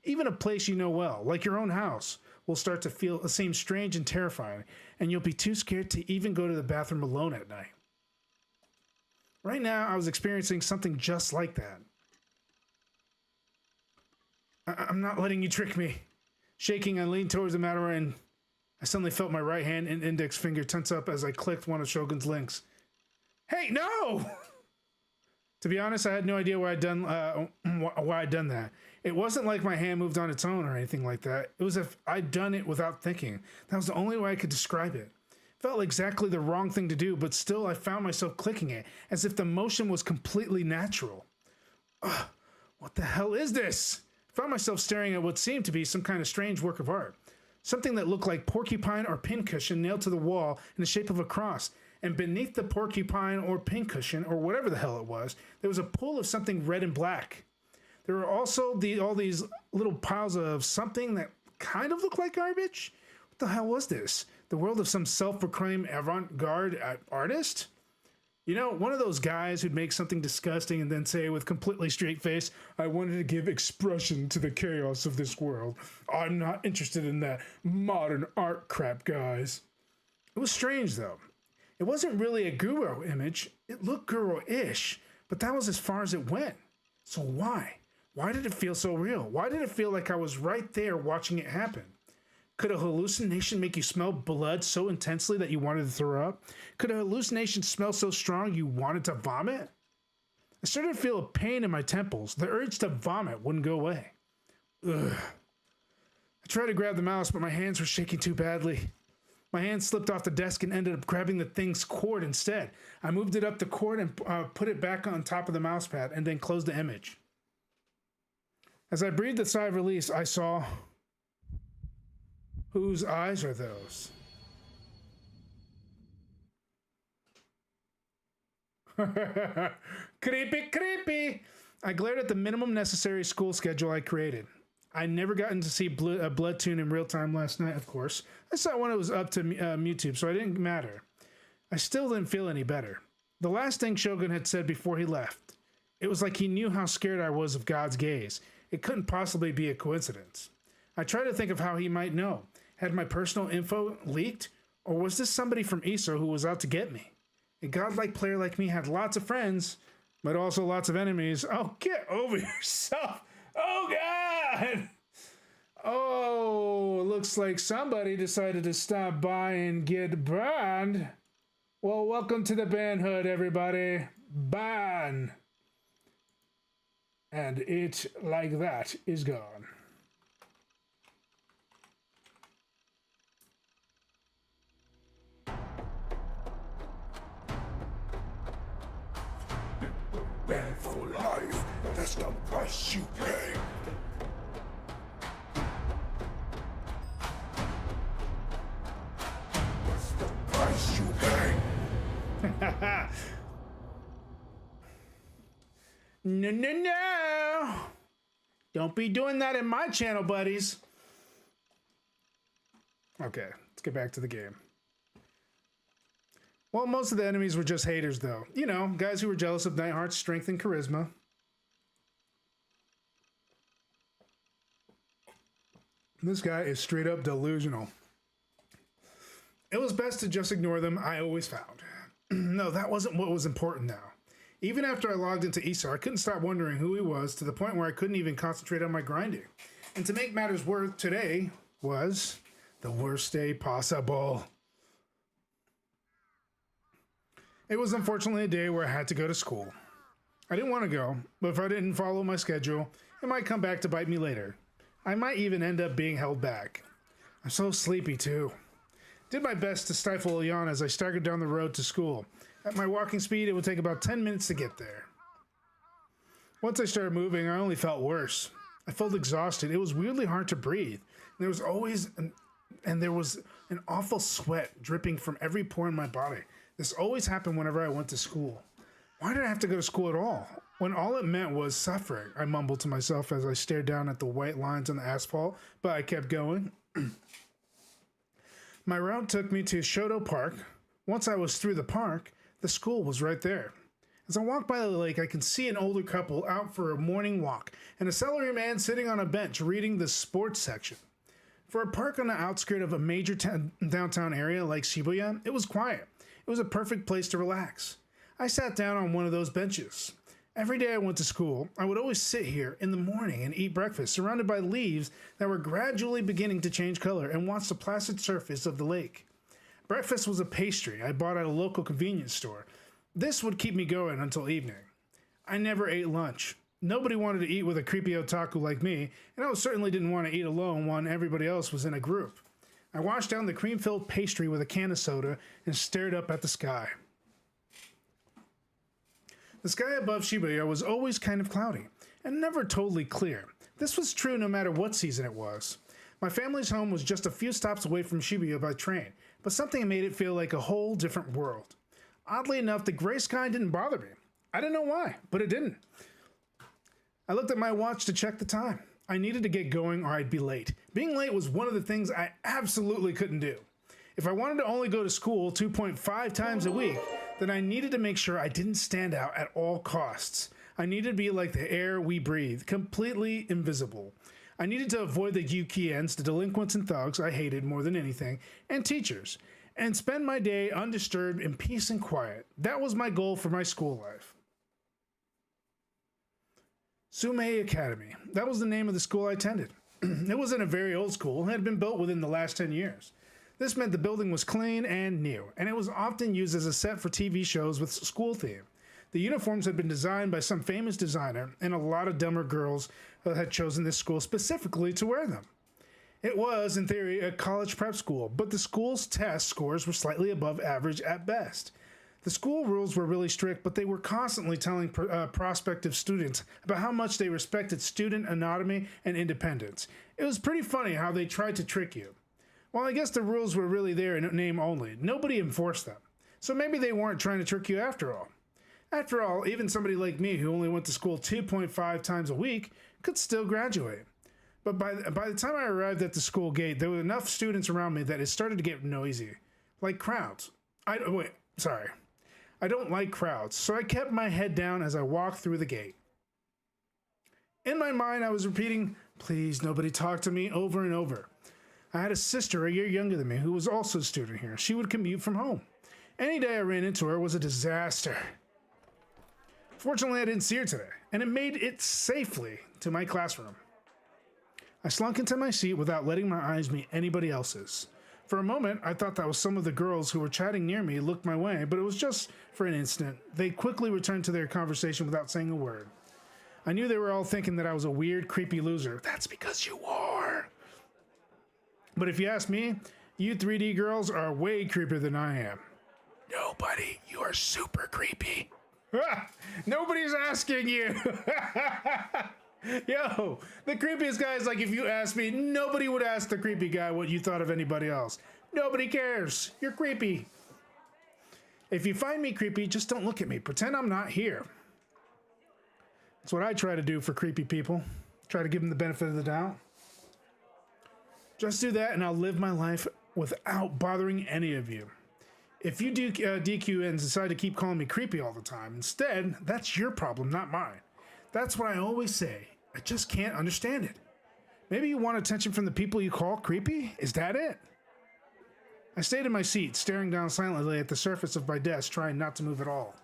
even a place you know well, like your own house, will start to seem strange and terrifying, and you'll be too scared to even go to the bathroom alone at night. Right now, I was experiencing something just like that. I'm not letting you trick me. Shaking, I leaned towards the matter and I suddenly felt my right hand and index finger tense up as I clicked one of Shogun's links. Hey, no! To be honest, I had no idea why I'd done that. It wasn't like my hand moved on its own or anything like that. It was as if I'd done it without thinking. That was the only way I could describe it. Felt exactly the wrong thing to do, but still I found myself clicking it, as if the motion was completely natural. Ugh, what the hell is this? I found myself staring at what seemed to be some kind of strange work of art. Something that looked like porcupine or pincushion nailed to the wall in the shape of a cross. And beneath the porcupine or pincushion, or whatever the hell it was, there was a pool of something red and black. There were also all these little piles of something that kind of looked like garbage. What the hell was this? The world of some self-proclaimed avant-garde artist? You know, one of those guys who'd make something disgusting and then say with completely straight face, I wanted to give expression to the chaos of this world. I'm not interested in that modern art crap, guys. It was strange, though. It wasn't really a guru image. It looked guru-ish, but that was as far as it went. So why? Why did it feel so real? Why did it feel like I was right there watching it happen? Could a hallucination make you smell blood so intensely that you wanted to throw up? Could a hallucination smell so strong you wanted to vomit? I started to feel a pain in my temples. The urge to vomit wouldn't go away. Ugh. I tried to grab the mouse, but my hands were shaking too badly. My hand slipped off the desk and ended up grabbing the thing's cord instead. I moved it up the cord and put it back on top of the mouse pad and then closed the image. As I breathed a sigh of release, I saw... Whose eyes are those? Creepy, creepy! I glared at the minimum necessary school schedule I created. I never gotten to see Bloodtoon in real time last night, of course. I saw it when it was up to YouTube, so it didn't matter. I still didn't feel any better. The last thing Shogun had said before he left. It was like he knew how scared I was of God's gaze. It couldn't possibly be a coincidence. I tried to think of how he might know. Had my personal info leaked? Or was this somebody from ESO who was out to get me? A godlike player like me had lots of friends, but also lots of enemies. Oh, get over yourself! Oh, God! Oh, looks like somebody decided to stop by and get banned. Well, welcome to the ban hood, everybody. Ban! And it, like that, is gone. Banned for life, that's the price you pay. What's the price you pay? No, no, no! Don't be doing that in my channel, buddies. Okay, let's get back to the game. Well, most of the enemies were just haters, though. You know, guys who were jealous of Nightheart's strength and charisma. This guy is straight up delusional. It was best to just ignore them, I always found. No, that wasn't what was important now. Even after I logged into ESO, I couldn't stop wondering who he was to the point where I couldn't even concentrate on my grinding. And to make matters worse, today was the worst day possible. It was unfortunately a day where I had to go to school. I didn't want to go, but if I didn't follow my schedule, it might come back to bite me later. I might even end up being held back. I'm so sleepy too. Did my best to stifle a yawn as I staggered down the road to school. At my walking speed, it would take about 10 minutes to get there. Once I started moving, I only felt worse. I felt exhausted. It was weirdly hard to breathe. There was an awful sweat dripping from every pore in my body. This always happened whenever I went to school. Why did I have to go to school at all? When all it meant was suffering, I mumbled to myself as I stared down at the white lines on the asphalt, but I kept going. My route took me to Shoto Park. Once I was through the park, the school was right there. As I walked by the lake, I could see an older couple out for a morning walk and a salaryman sitting on a bench reading the sports section. For a park on the outskirts of a major downtown area like Shibuya, it was quiet. It was a perfect place to relax. I sat down on one of those benches. Every day I went to school, I would always sit here in the morning and eat breakfast, surrounded by leaves that were gradually beginning to change color, and watch the placid surface of the lake. Breakfast was a pastry I bought at a local convenience store. This would keep me going until evening. I never ate lunch. Nobody wanted to eat with a creepy otaku like me, and I certainly didn't want to eat alone when everybody else was in a group. I washed down the cream-filled pastry with a can of soda and stared up at the sky. The sky above Shibuya was always kind of cloudy, and never totally clear. This was true no matter what season it was. My family's home was just a few stops away from Shibuya by train, but something made it feel like a whole different world. Oddly enough, the gray sky didn't bother me. I don't know why, but it didn't. I looked at my watch to check the time. I needed to get going or I'd be late. Being late was one of the things I absolutely couldn't do. If I wanted to only go to school 2.5 times a week, that I needed to make sure I didn't stand out at all costs. I needed to be like the air we breathe, completely invisible. I needed to avoid the UKNs, the delinquents and thugs I hated more than anything, and teachers, and spend my day undisturbed in peace and quiet. That was my goal for my school life. Sume Academy. That was the name of the school I attended. It wasn't a very old school. It had been built within the last 10 years. This meant the building was clean and new, and it was often used as a set for TV shows with school theme. The uniforms had been designed by some famous designer, and a lot of dumber girls had chosen this school specifically to wear them. It was, in theory, a college prep school, but the school's test scores were slightly above average at best. The school rules were really strict, but they were constantly telling prospective students about how much they respected student autonomy and independence. It was pretty funny how they tried to trick you. Well, I guess the rules were really there in name only. Nobody enforced them. So maybe they weren't trying to trick you after all. After all, even somebody like me who only went to school 2.5 times a week could still graduate. But by the time I arrived at the school gate, there were enough students around me that it started to get noisy. Like crowds. I don't like crowds, so I kept my head down as I walked through the gate. In my mind, I was repeating, "Please, nobody talk to me," over and over. I had a sister a year younger than me who was also a student here. She would commute from home. Any day I ran into her was a disaster. Fortunately, I didn't see her today, and it made it safely to my classroom. I slunk into my seat without letting my eyes meet anybody else's. For a moment, I thought that was some of the girls who were chatting near me looked my way, but it was just for an instant. They quickly returned to their conversation without saying a word. I knew they were all thinking that I was a weird, creepy loser. That's because you are. But if you ask me, you 3D girls are way creepier than I am. No, buddy, you are super creepy. Nobody's asking you. Yo, the creepiest guy is like, if you ask me, nobody would ask the creepy guy what you thought of anybody else. Nobody cares. You're creepy. If you find me creepy, just don't look at me. Pretend I'm not here. That's what I try to do for creepy people. Try to give them the benefit of the doubt. Just do that and I'll live my life without bothering any of you. If you do DQ and decide to keep calling me creepy all the time, instead, that's your problem, not mine. That's what I always say. I just can't understand it. Maybe you want attention from the people you call creepy? Is that it? I stayed in my seat, staring down silently at the surface of my desk, trying not to move at all.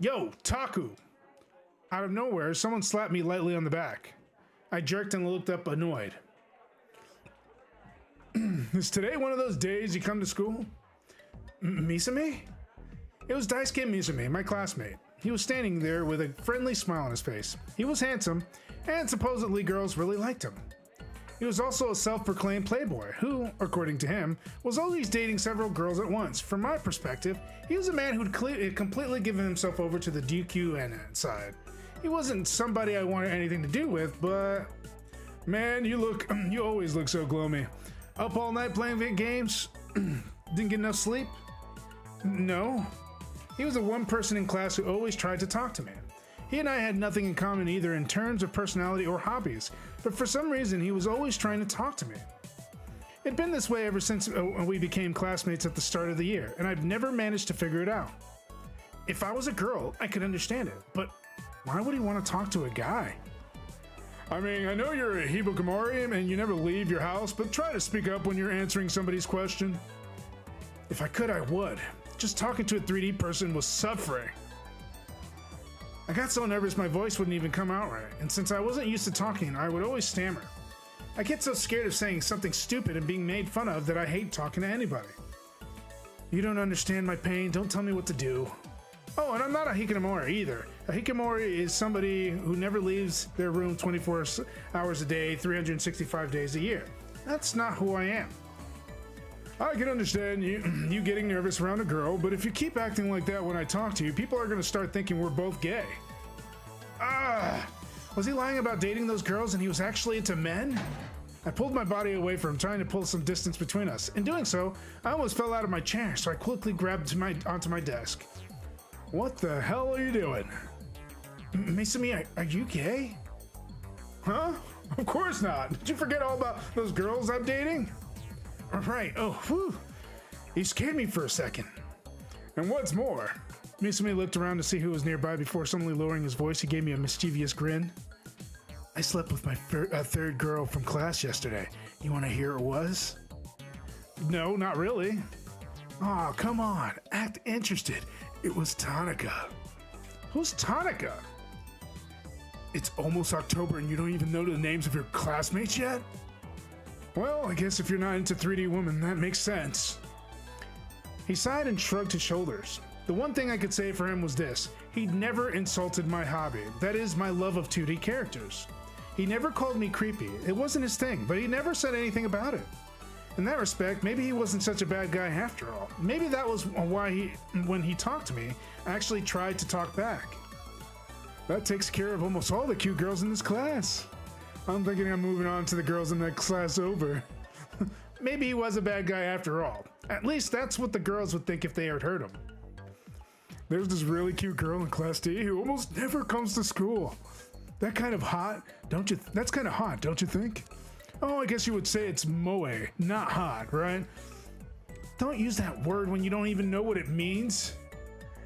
Yo, Taku! Out of nowhere, someone slapped me lightly on the back. I jerked and looked up, annoyed. Is today one of those days you come to school? Misame? It was Daisuke Misame, my classmate. He was standing there with a friendly smile on his face. He was handsome, and supposedly girls really liked him. He was also a self-proclaimed playboy who, according to him, was always dating several girls at once. From my perspective, he was a man who'd completely given himself over to the DQN side. He wasn't somebody I wanted anything to do with, but... Man, you always look so gloomy. Up all night playing games? Didn't get enough sleep? No. He was the one person in class who always tried to talk to me. He and I had nothing in common either in terms of personality or hobbies, but for some reason he was always trying to talk to me. It'd been this way ever since we became classmates at the start of the year, and I've never managed to figure it out. If I was a girl, I could understand it, but why would he want to talk to a guy? I mean, I know you're a hikikomori and you never leave your house, but try to speak up when you're answering somebody's question. If I could, I would. Just talking to a 3D person was suffering. I got so nervous my voice wouldn't even come out right, and since I wasn't used to talking, I would always stammer. I get so scared of saying something stupid and being made fun of that I hate talking to anybody. You don't understand my pain, don't tell me what to do. Oh, and I'm not a hikikomori either. A hikikomori is somebody who never leaves their room 24 hours a day, 365 days a year. That's not who I am. I can understand you getting nervous around a girl, but if you keep acting like that when I talk to you, people are going to start thinking we're both gay. Was he lying about dating those girls and he was actually into men? I pulled my body away from him, trying to pull some distance between us. In doing so, I almost fell out of my chair, so I quickly grabbed onto my desk. What the hell are you doing? Misame, are you gay? Huh? Of course not. Did you forget all about those girls I'm dating? Right. Oh, whew. You scared me for a second. And what's more, Misumi looked around to see who was nearby before suddenly lowering his voice. He gave me a mischievous grin. I slept with my third girl from class yesterday. You want to hear who it was? No, not really. Oh, come on. Act interested. It was Tonica. Who's Tonica? It's almost October and you don't even know the names of your classmates yet? Well, I guess if you're not into 3D women, that makes sense. He sighed and shrugged his shoulders. The one thing I could say for him was this. He'd never insulted my hobby. That is, my love of 2D characters. He never called me creepy. It wasn't his thing, but he never said anything about it. In that respect, maybe he wasn't such a bad guy after all. Maybe that was why when he talked to me, actually tried to talk back. That takes care of almost all the cute girls in this class. I'm thinking I'm moving on to the girls in that class over. Maybe he was a bad guy after all. At least that's what the girls would think if they had heard him. There's this really cute girl in Class D who almost never comes to school. That kind of hot, don't you? That's kind of hot, don't you think? Oh, I guess you would say it's moe, not hot, right? Don't use that word when you don't even know what it means.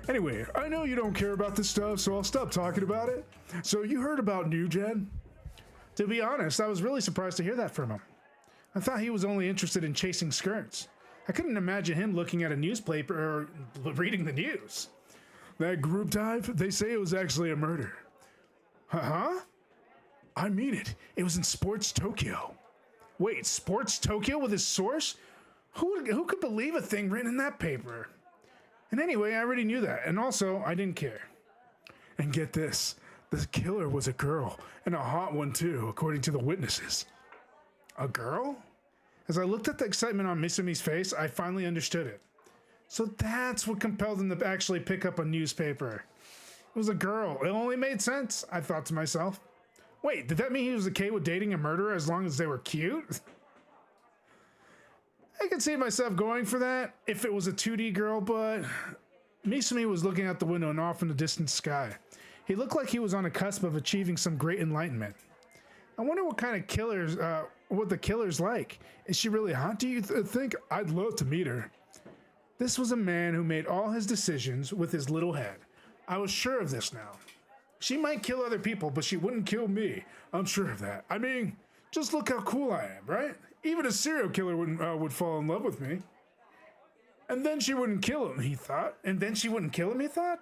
Anyway, I know you don't care about this stuff, so I'll stop talking about it. So you heard about New Gen? To be honest, I was really surprised to hear that from him. I thought he was only interested in chasing skirts. I couldn't imagine him looking at a newspaper or reading the news. That group dive, they say it was actually a murder. Huh? I mean it. It was in Sports Tokyo. Wait, Sports Tokyo with his source? Who could believe a thing written in that paper? And anyway, I already knew that, and also, I didn't care. And get this, the killer was a girl, and a hot one too, according to the witnesses. A girl? As I looked at the excitement on Misumi's face, I finally understood it. So that's what compelled him to actually pick up a newspaper. It was a girl. It only made sense, I thought to myself. Wait, did that mean he was okay with dating a murderer as long as they were cute? I could see myself going for that if it was a 2D girl, but Misumi was looking out the window and off in the distant sky. He looked like he was on the cusp of achieving some great enlightenment. I wonder what kind of killers, what the killer's like. Is she really hot, do you think? I'd love to meet her. This was a man who made all his decisions with his little head. I was sure of this now. She might kill other people, but she wouldn't kill me. I'm sure of that. I mean, just look how cool I am, right? Even a serial killer would fall in love with me. And then she wouldn't kill him, he thought. And then she wouldn't kill him, he thought?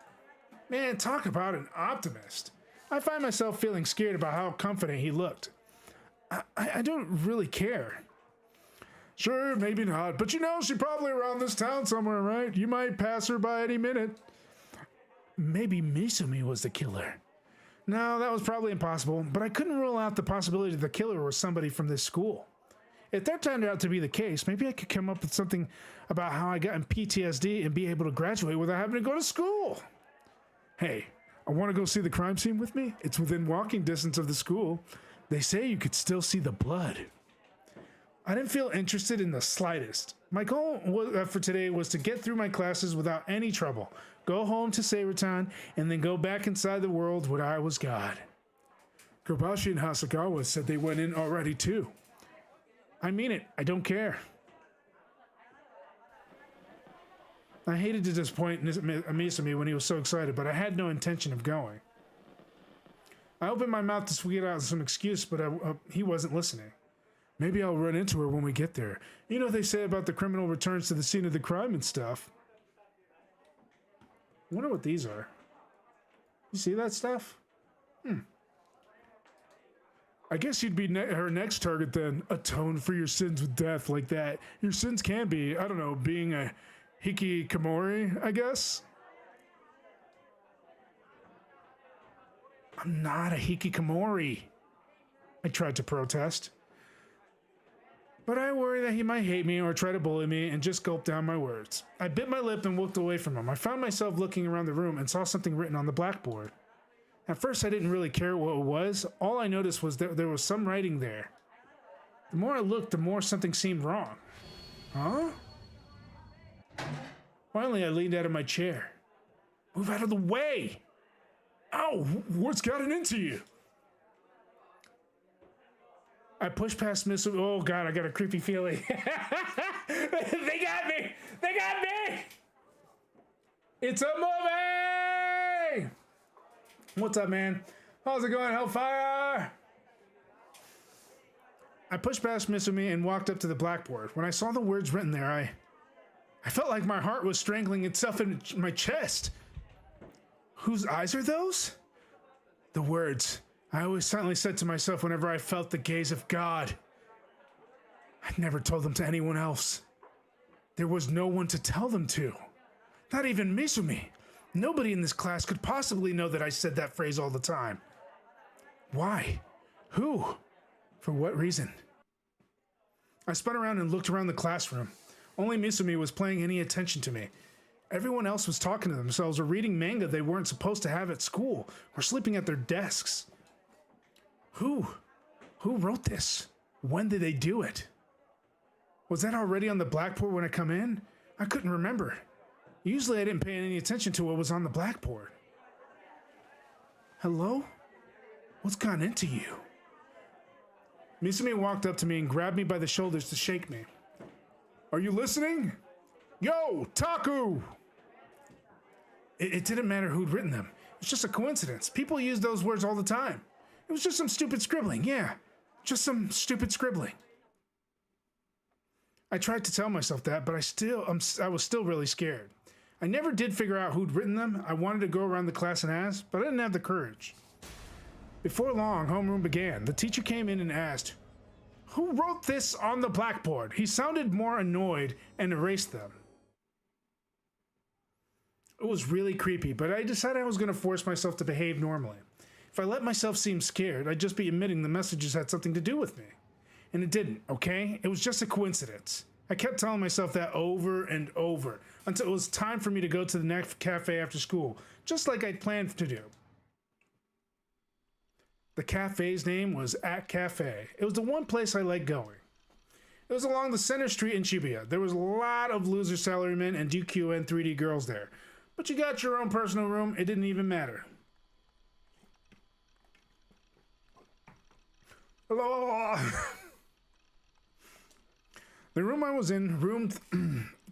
Man, talk about an optimist. I find myself feeling scared about how confident he looked. I don't really care. Sure, maybe not. But you know, she's probably around this town somewhere, right? You might pass her by any minute. Maybe Misumi was the killer. No, that was probably impossible, but I couldn't rule out the possibility that the killer was somebody from this school. If that turned out to be the case, maybe I could come up with something about how I got in PTSD and be able to graduate without having to go to school. Hey, I want to go see the crime scene with me? It's within walking distance of the school. They say you could still see the blood. I didn't feel interested in the slightest. My goal for today was to get through my classes without any trouble, go home to Seiratan, and then go back inside the world where I was God. Kobashi and Hasagawa said they went in already too. I mean it. I don't care. I hated to disappoint Misumi when he was so excited, but I had no intention of going. I opened my mouth to get out some excuse, but he wasn't listening. Maybe I'll run into her when we get there. You know what they say about the criminal returns to the scene of the crime and stuff. I wonder what these are. You see that stuff? I guess you'd be her next target then. Atone for your sins with death like that. Your sins can be, I don't know, being a hikikomori, I guess? I'm not a hikikomori. I tried to protest. But I worry that he might hate me or try to bully me and just gulp down my words. I bit my lip and walked away from him. I found myself looking around the room and saw something written on the blackboard. At first I didn't really care what it was. All I noticed was that there was some writing there. The more I looked, the more something seemed wrong. Huh? Finally I leaned out of my chair. Move out of the way! Ow! What's gotten into you? I pushed past Misumi. Oh god, I got a creepy feeling. They got me! They got me! It's a movie! What's up, man? How's it going, Hellfire? I pushed past Misumi and walked up to the blackboard. When I saw the words written there, I felt like my heart was strangling itself in my chest. Whose eyes are those? The words I always silently said to myself whenever I felt the gaze of God. I never told them to anyone else. There was no one to tell them to. Not even Misumi. Nobody in this class could possibly know that I said that phrase all the time. Why? Who? For what reason? I spun around and looked around the classroom. Only Misumi was paying any attention to me. Everyone else was talking to themselves or reading manga they weren't supposed to have at school or sleeping at their desks. Who? Who wrote this? When did they do it? Was that already on the blackboard when I come in? I couldn't remember. Usually I didn't pay any attention to what was on the blackboard. Hello? What's gone into you? Misumi walked up to me and grabbed me by the shoulders to shake me. Are you listening? Yo, Taku! It didn't matter who'd written them. It's just a coincidence. People use those words all the time. It was just some stupid scribbling, yeah. Just some stupid scribbling. I tried to tell myself that, but I was still really scared. I never did figure out who'd written them. I wanted to go around the class and ask, but I didn't have the courage. Before long, homeroom began. The teacher came in and asked, "Who wrote this on the blackboard?" He sounded more annoyed and erased them. It was really creepy, but I decided I was going to force myself to behave normally. If I let myself seem scared, I'd just be admitting the messages had something to do with me. And it didn't, okay? It was just a coincidence. I kept telling myself that over and over until it was time for me to go to the next cafe after school, just like I'd planned to do. The cafe's name was At Cafe. It was the one place I liked going. It was along the center street in Shibuya. There was a lot of loser salarymen and DQN 3D girls there. But you got your own personal room, it didn't even matter. Hello! The room I was in, room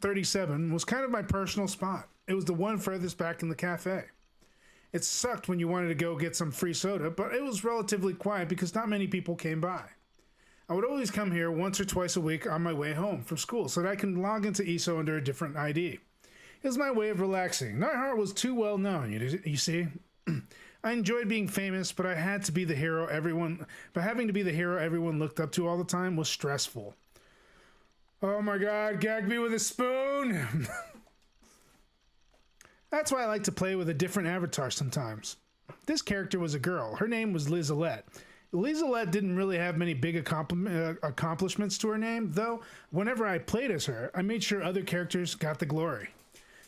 37, was kind of my personal spot. It was the one furthest back in the cafe. It sucked when you wanted to go get some free soda, but it was relatively quiet because not many people came by. I would always come here once or twice a week on my way home from school so that I can log into ESO under a different ID. It was my way of relaxing. Nightheart was too well known, you see. I enjoyed being famous, but I had to be the hero having to be the hero everyone looked up to all the time was stressful. Oh my god, gag me with a spoon! That's why I like to play with a different avatar sometimes. This character was a girl. Her name was Lizalette. Lizalette didn't really have many big accomplishments to her name, though whenever I played as her, I made sure other characters got the glory.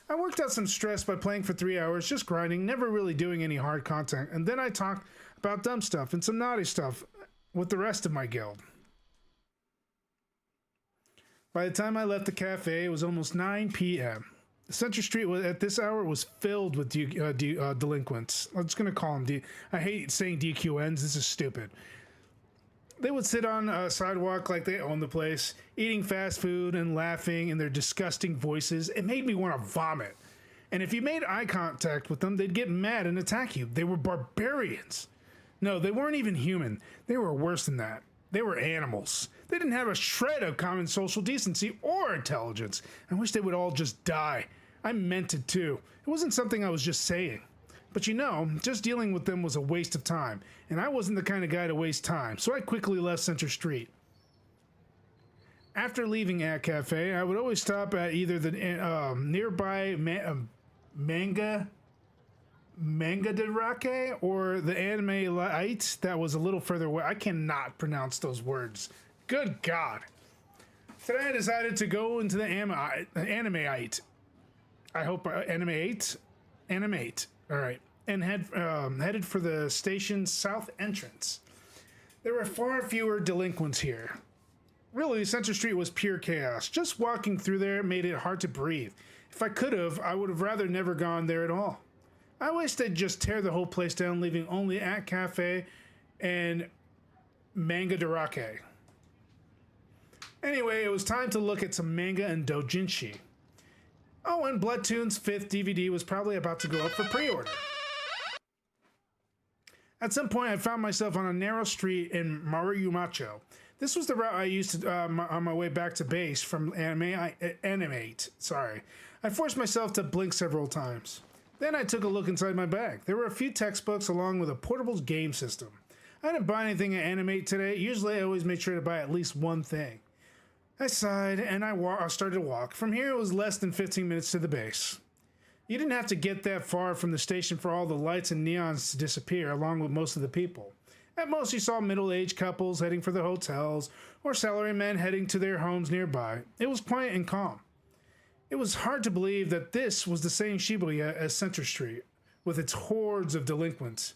I worked out some stress by playing for 3 hours, just grinding, never really doing any hard content, and then I talked about dumb stuff and some naughty stuff with the rest of my guild. By the time I left the cafe, it was almost 9 p.m. Central Street at this hour was filled with delinquents. I'm just going to call them I hate saying DQNs. This is stupid. They would sit on a sidewalk like they owned the place, eating fast food and laughing in their disgusting voices. It made me want to vomit. And if you made eye contact with them, they'd get mad and attack you. They were barbarians. No, they weren't even human. They were worse than that. They were animals. They didn't have a shred of common social decency or intelligence. I wish they would all just die. I meant it too. It wasn't something I was just saying. But you know, just dealing with them was a waste of time, and I wasn't the kind of guy to waste time, so I quickly left Center Street. After leaving At Cafe, I would always stop at either the nearby Manga Derake or the Anime Light that was a little further away. I cannot pronounce those words. Good God. Today I decided to go into the Animate. I hope Animate. All right, and headed for the station's south entrance. There were far fewer delinquents here. Really, Center Street was pure chaos. Just walking through there made it hard to breathe. If I could have, I would have rather never gone there at all. I wish they'd just tear the whole place down, leaving only At Cafe and Manga Derake. Anyway, it was time to look at some manga and doujinshi. Oh, and Bloodtoon's 5th DVD was probably about to go up for pre-order. At some point, I found myself on a narrow street in Mariumacho. This was the route I used to, on my way back to base from Animate. Sorry. I forced myself to blink several times. Then I took a look inside my bag. There were a few textbooks along with a portable game system. I didn't buy anything at Animate today. Usually I always make sure to buy at least one thing. I sighed and I started to walk. From here it was less than 15 minutes to the base. You didn't have to get that far from the station for all the lights and neons to disappear along with most of the people. At most you saw middle-aged couples heading for the hotels or salarymen heading to their homes nearby. It was quiet and calm. It was hard to believe that this was the same Shibuya as Center Street, with its hordes of delinquents.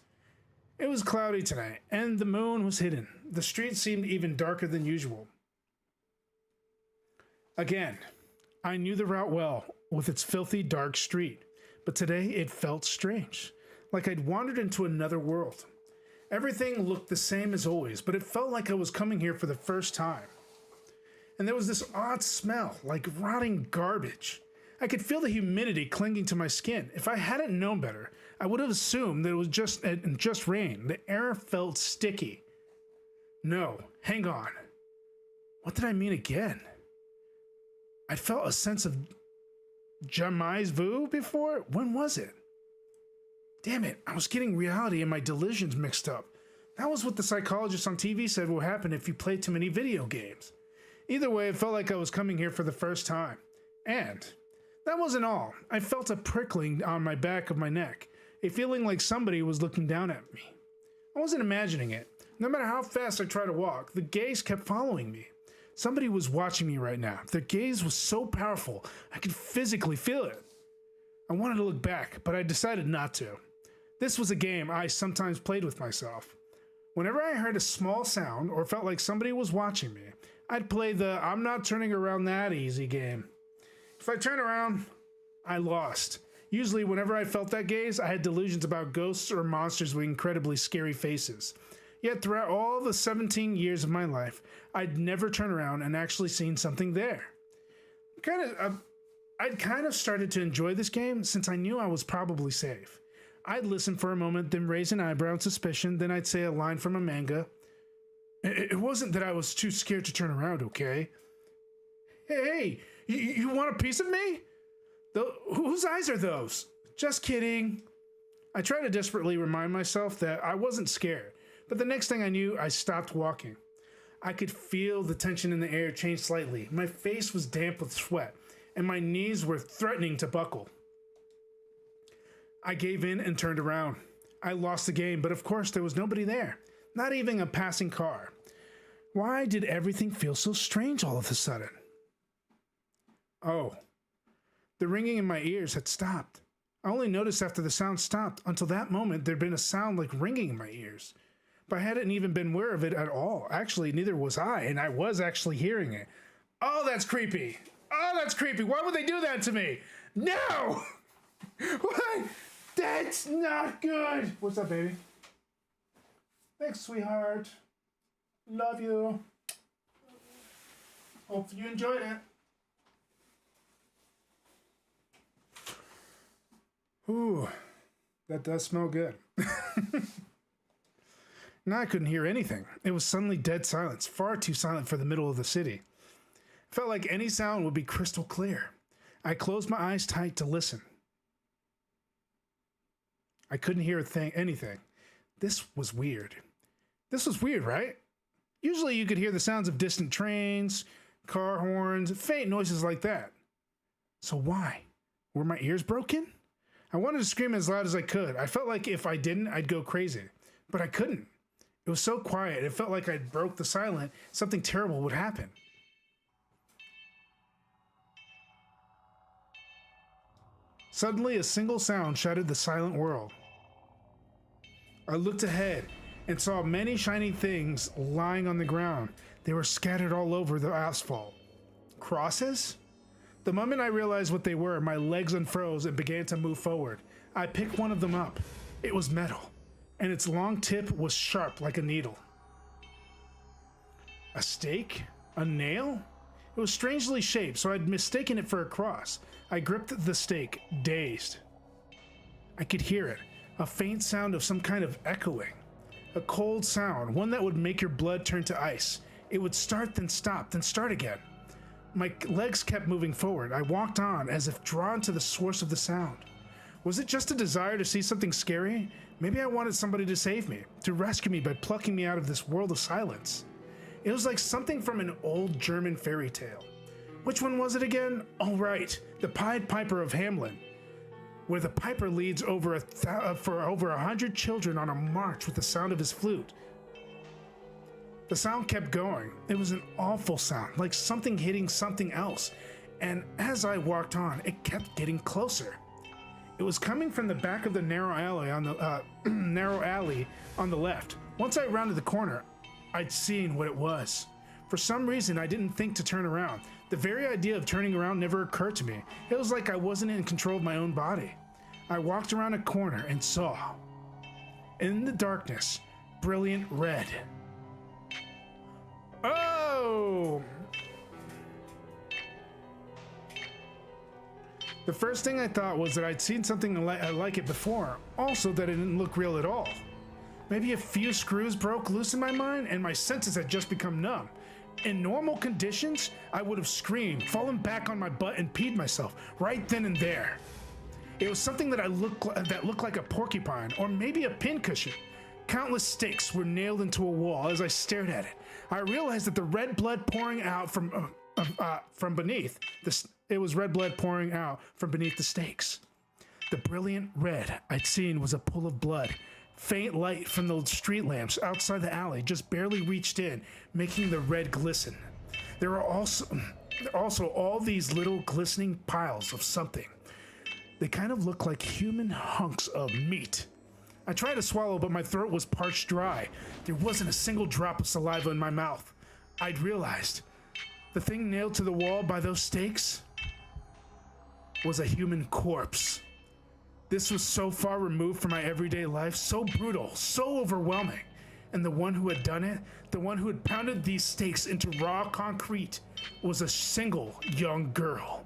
It was cloudy tonight, and the moon was hidden. The street seemed even darker than usual. Again, I knew the route well, with its filthy, dark street, but today it felt strange, like I'd wandered into another world. Everything looked the same as always, but it felt like I was coming here for the first time. And there was this odd smell, like rotting garbage. I could feel the humidity clinging to my skin. If I hadn't known better, I would have assumed that it was just rain. The air felt sticky. No, hang on. What did I mean again? I felt a sense of jamais vu before? When was it? Damn it, I was getting reality and my delusions mixed up. That was what the psychologist on TV said will happen if you play too many video games. Either way, it felt like I was coming here for the first time. And that wasn't all. I felt a prickling on my back of my neck, a feeling like somebody was looking down at me. I wasn't imagining it. No matter how fast I tried to walk, the gaze kept following me. Somebody was watching me right now. Their gaze was so powerful, I could physically feel it. I wanted to look back, but I decided not to. This was a game I sometimes played with myself. Whenever I heard a small sound or felt like somebody was watching me, I'd play the I'm not turning around that easy game. If I turned around, I lost. Usually whenever I felt that gaze, I had delusions about ghosts or monsters with incredibly scary faces. Yet throughout all the 17 years of my life, I'd never turned around and actually seen something there. I'd kind of started to enjoy this game since I knew I was probably safe. I'd listen for a moment, then raise an eyebrow in suspicion, then I'd say a line from a manga. It wasn't that I was too scared to turn around, okay? Hey, you want a piece of me? Whose eyes are those? Just kidding. I tried to desperately remind myself that I wasn't scared, but the next thing I knew, I stopped walking. I could feel the tension in the air change slightly. My face was damp with sweat, and my knees were threatening to buckle. I gave in and turned around. I lost the game, but of course there was nobody there. Not even a passing car. Why did everything feel so strange all of a sudden? Oh, the ringing in my ears had stopped. I only noticed after the sound stopped. Until that moment, there'd been a sound like ringing in my ears. But I hadn't even been aware of it at all. Actually, neither was I, and I was actually hearing it. Oh, that's creepy. Oh, that's creepy. Why would they do that to me? No! What? That's not good. What's up, baby? Thanks, sweetheart. Love you. Hope you enjoyed it. Ooh, that does smell good. Now I couldn't hear anything. It was suddenly dead silence, far too silent for the middle of the city. It felt like any sound would be crystal clear. I closed my eyes tight to listen. I couldn't hear anything. This was weird. This was weird, right? Usually you could hear the sounds of distant trains, car horns, faint noises like that. So why? Were my ears broken? I wanted to scream as loud as I could. I felt like if I didn't, I'd go crazy. But I couldn't. It was so quiet. It felt like I broke the silence. Something terrible would happen. Suddenly, a single sound shattered the silent world. I looked ahead and saw many shiny things lying on the ground. They were scattered all over the asphalt. Crosses? The moment I realized what they were, my legs unfroze and began to move forward. I picked one of them up. It was metal, and its long tip was sharp like a needle. A stake? A nail? It was strangely shaped, so I'd mistaken it for a cross. I gripped the stake, dazed. I could hear it, a faint sound of some kind of echoing. A cold sound, one that would make your blood turn to ice. It would start, then stop, then start again. My legs kept moving forward. I walked on, as if drawn to the source of the sound. Was it just a desire to see something scary? Maybe I wanted somebody to save me, to rescue me by plucking me out of this world of silence. It was like something from an old German fairy tale. Which one was it again? Oh, right, the Pied Piper of Hamelin, where the piper leads for over 100 children on a march with the sound of his flute. The sound kept going. It was an awful sound, like something hitting something else. And as I walked on, it kept getting closer. It was coming from the back of the narrow alley on the left. Once I rounded the corner, I'd seen what it was. For some reason, I didn't think to turn around. The very idea of turning around never occurred to me. It was like I wasn't in control of my own body. I walked around a corner and saw, in the darkness, brilliant red. Oh! The first thing I thought was that I'd seen something like it before, also that it didn't look real at all. Maybe a few screws broke loose in my mind and my senses had just become numb. In normal conditions, I would have screamed, fallen back on my butt and peed myself right then and there. It was something that looked like a porcupine or maybe a pincushion. Countless stakes were nailed into a wall as I stared at it. I realized that the red blood pouring out from beneath it was red blood pouring out from beneath the stakes. The brilliant red I'd seen was a pool of blood. Faint light from the street lamps outside the alley just barely reached in, making the red glisten. There were also all these little glistening piles of something. They kind of looked like human hunks of meat. I tried to swallow, but my throat was parched dry. There wasn't a single drop of saliva in my mouth. I'd realized the thing nailed to the wall by those stakes was a human corpse. This was so far removed from my everyday life, so brutal, so overwhelming. And the one who had done it, the one who had pounded these stakes into raw concrete, was a single young girl.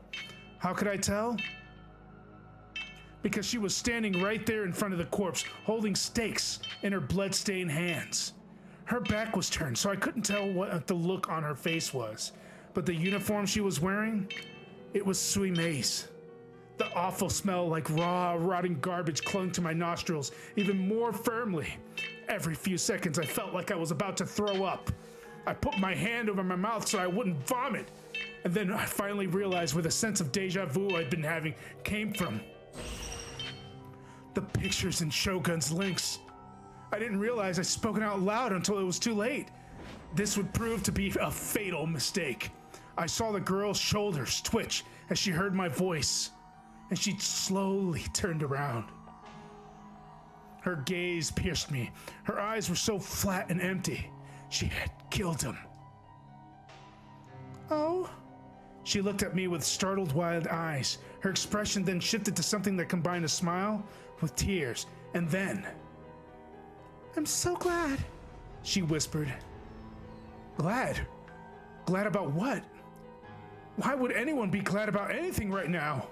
How could I tell? Because she was standing right there in front of the corpse, holding stakes in her blood-stained hands. Her back was turned, so I couldn't tell what the look on her face was. But the uniform she was wearing, it was Sui Mei's. The awful smell like raw, rotting garbage clung to my nostrils even more firmly. Every few seconds, I felt like I was about to throw up. I put my hand over my mouth so I wouldn't vomit. And then I finally realized where the sense of deja vu I'd been having came from. The pictures in Shogun's links. I didn't realize I'd spoken out loud until it was too late. This would prove to be a fatal mistake. I saw the girl's shoulders twitch as she heard my voice, and she slowly turned around. Her gaze pierced me. Her eyes were so flat and empty. She had killed him. Oh? She looked at me with startled, wide eyes. Her expression then shifted to something that combined a smile with tears, and then... I'm so glad, she whispered. Glad? Glad about what? Why would anyone be glad about anything right now?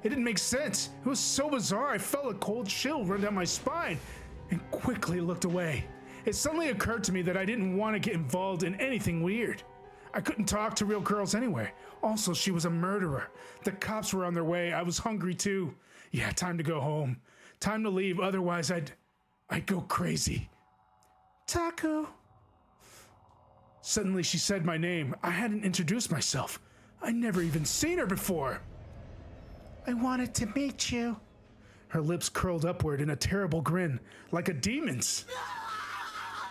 It didn't make sense. It was so bizarre. I felt a cold chill run down my spine and quickly looked away. It suddenly occurred to me that I didn't want to get involved in anything weird. I couldn't talk to real girls anyway. Also, she was a murderer. The cops were on their way. I was hungry too. Yeah, time to go home. Time to leave, otherwise I'd go crazy. Taku. Suddenly she said my name. I hadn't introduced myself. I'd never even seen her before. I wanted to meet you. Her lips curled upward in a terrible grin, like a demon's.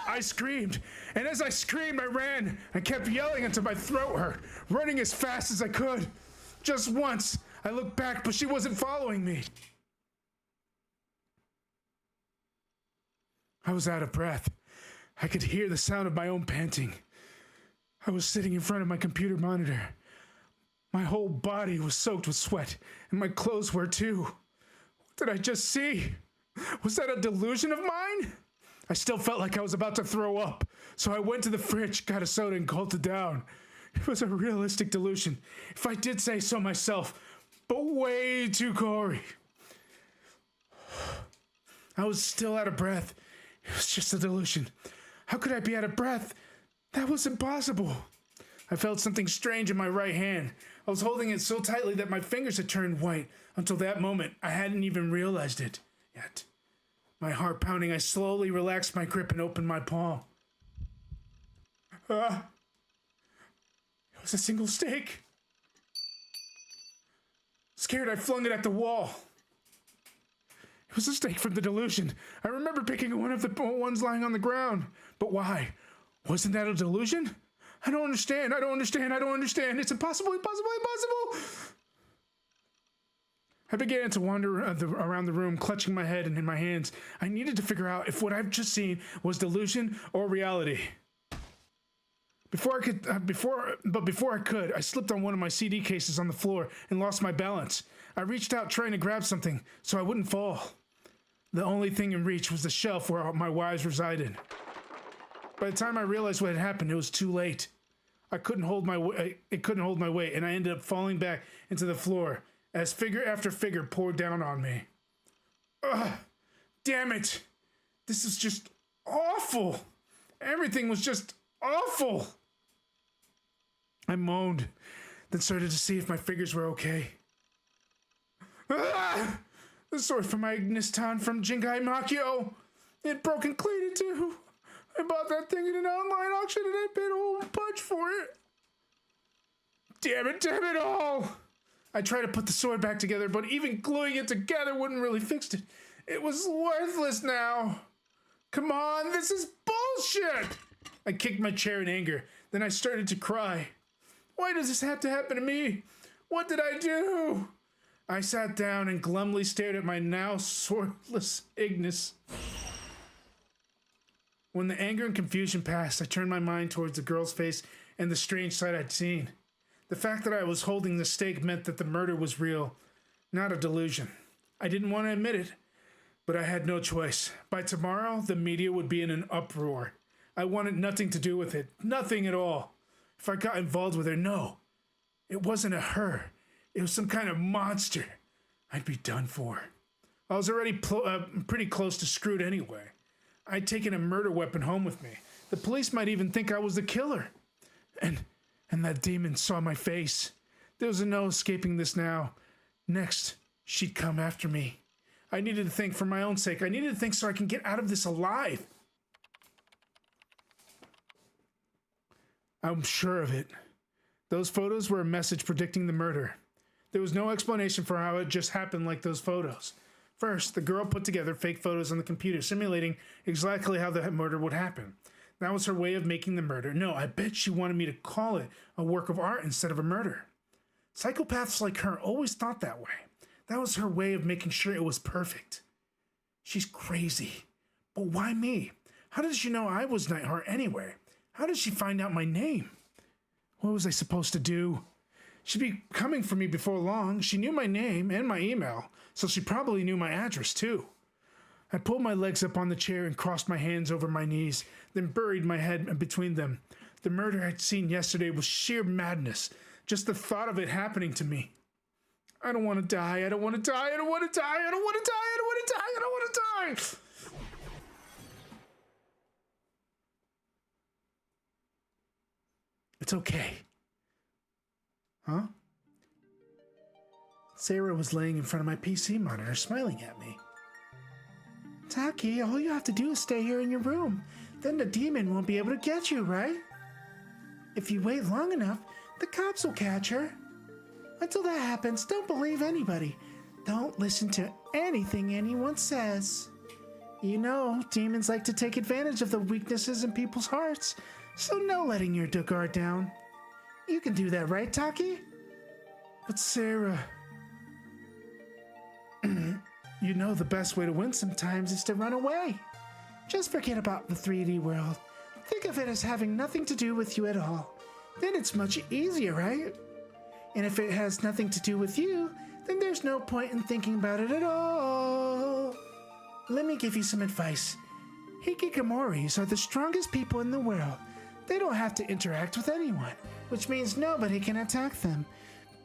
I screamed, and as I screamed, I ran and kept yelling until my throat hurt, running as fast as I could. Just once, I looked back, but she wasn't following me. I was out of breath. I could hear the sound of my own panting. I was sitting in front of my computer monitor. My whole body was soaked with sweat, and my clothes were too. What did I just see? Was that a delusion of mine? I still felt like I was about to throw up, so I went to the fridge, got a soda, and gulped it down. It was a realistic delusion, if I did say so myself, but way too gory. I was still out of breath. It was just a delusion. How could I be out of breath? That was impossible. I felt something strange in my right hand. I was holding it so tightly that my fingers had turned white. Until that moment, I hadn't even realized it yet. My heart pounding, I slowly relaxed my grip and opened my palm. It was a single steak. Scared, I flung it at the wall. It was a steak from the delusion. I remember picking one of the ones lying on the ground. But why? Wasn't that a delusion? I don't understand. It's impossible. I began to wander around the room, clutching my head and in my hands. I needed to figure out if what I've just seen was delusion or reality. Before I could, I slipped on one of my CD cases on the floor and lost my balance. I reached out trying to grab something so I wouldn't fall. The only thing in reach was the shelf where my wives resided. By the time I realized what had happened, it was too late. It couldn't hold my weight, and I ended up falling back into the floor as figure after figure poured down on me. Ugh! Damn it! This is just awful! Everything was just awful! I moaned, then started to see if my fingers were okay. Ah! The sword from my Ignistan from Jingai Makio. It broke and clean in two. I bought that thing in an online auction and I paid a whole bunch for it. Damn it all! I tried to put the sword back together, but even gluing it together wouldn't really fix it. It was worthless now. Come on, this is bullshit! I kicked my chair in anger. Then I started to cry. Why does this have to happen to me? What did I do? I sat down and glumly stared at my now swordless Ignis. When the anger and confusion passed, I turned my mind towards the girl's face and the strange sight I'd seen. The fact that I was holding the steak meant that the murder was real, not a delusion. I didn't want to admit it, but I had no choice. By tomorrow, the media would be in an uproar. I wanted nothing to do with it, nothing at all. If I got involved with her, no. It wasn't a her. It was some kind of monster. I'd be done for. I was already pretty close to screwed anyway. I'd taken a murder weapon home with me. The police might even think I was the killer. And that demon saw my face. There was no escaping this now. Next, she'd come after me. I needed to think for my own sake. I needed to think so I can get out of this alive. I'm sure of it. Those photos were a message predicting the murder. There was no explanation for how it just happened like those photos. First, the girl put together fake photos on the computer, simulating exactly how the murder would happen. That was her way of making the murder. No, I bet she wanted me to call it a work of art instead of a murder. Psychopaths like her always thought that way. That was her way of making sure it was perfect. She's crazy. But why me? How did she know I was Nightheart anyway? How did she find out my name? What was I supposed to do? She'd be coming for me before long. She knew my name and my email, so she probably knew my address too. I pulled my legs up on the chair and crossed my hands over my knees, then buried my head between them. The murder I'd seen yesterday was sheer madness. Just the thought of it happening to me. I don't want to die. I don't want to die. I don't want to die. I don't want to die. I don't want to die. I don't want to die. It's okay. Huh? Sarah was laying in front of my PC monitor, smiling at me. Taki, all you have to do is stay here in your room. Then the demon won't be able to get you, right? If you wait long enough, the cops will catch her. Until that happens, don't believe anybody. Don't listen to anything anyone says. You know, demons like to take advantage of the weaknesses in people's hearts, so no letting your guard down. You can do that, right, Taki? But Sarah... You know the best way to win sometimes is to run away. Just forget about the 3D world. Think of it as having nothing to do with you at all. Then it's much easier, right? And if it has nothing to do with you, then there's no point in thinking about it at all. Let me give you some advice. Hikikomoris are the strongest people in the world. They don't have to interact with anyone. which means nobody can attack them.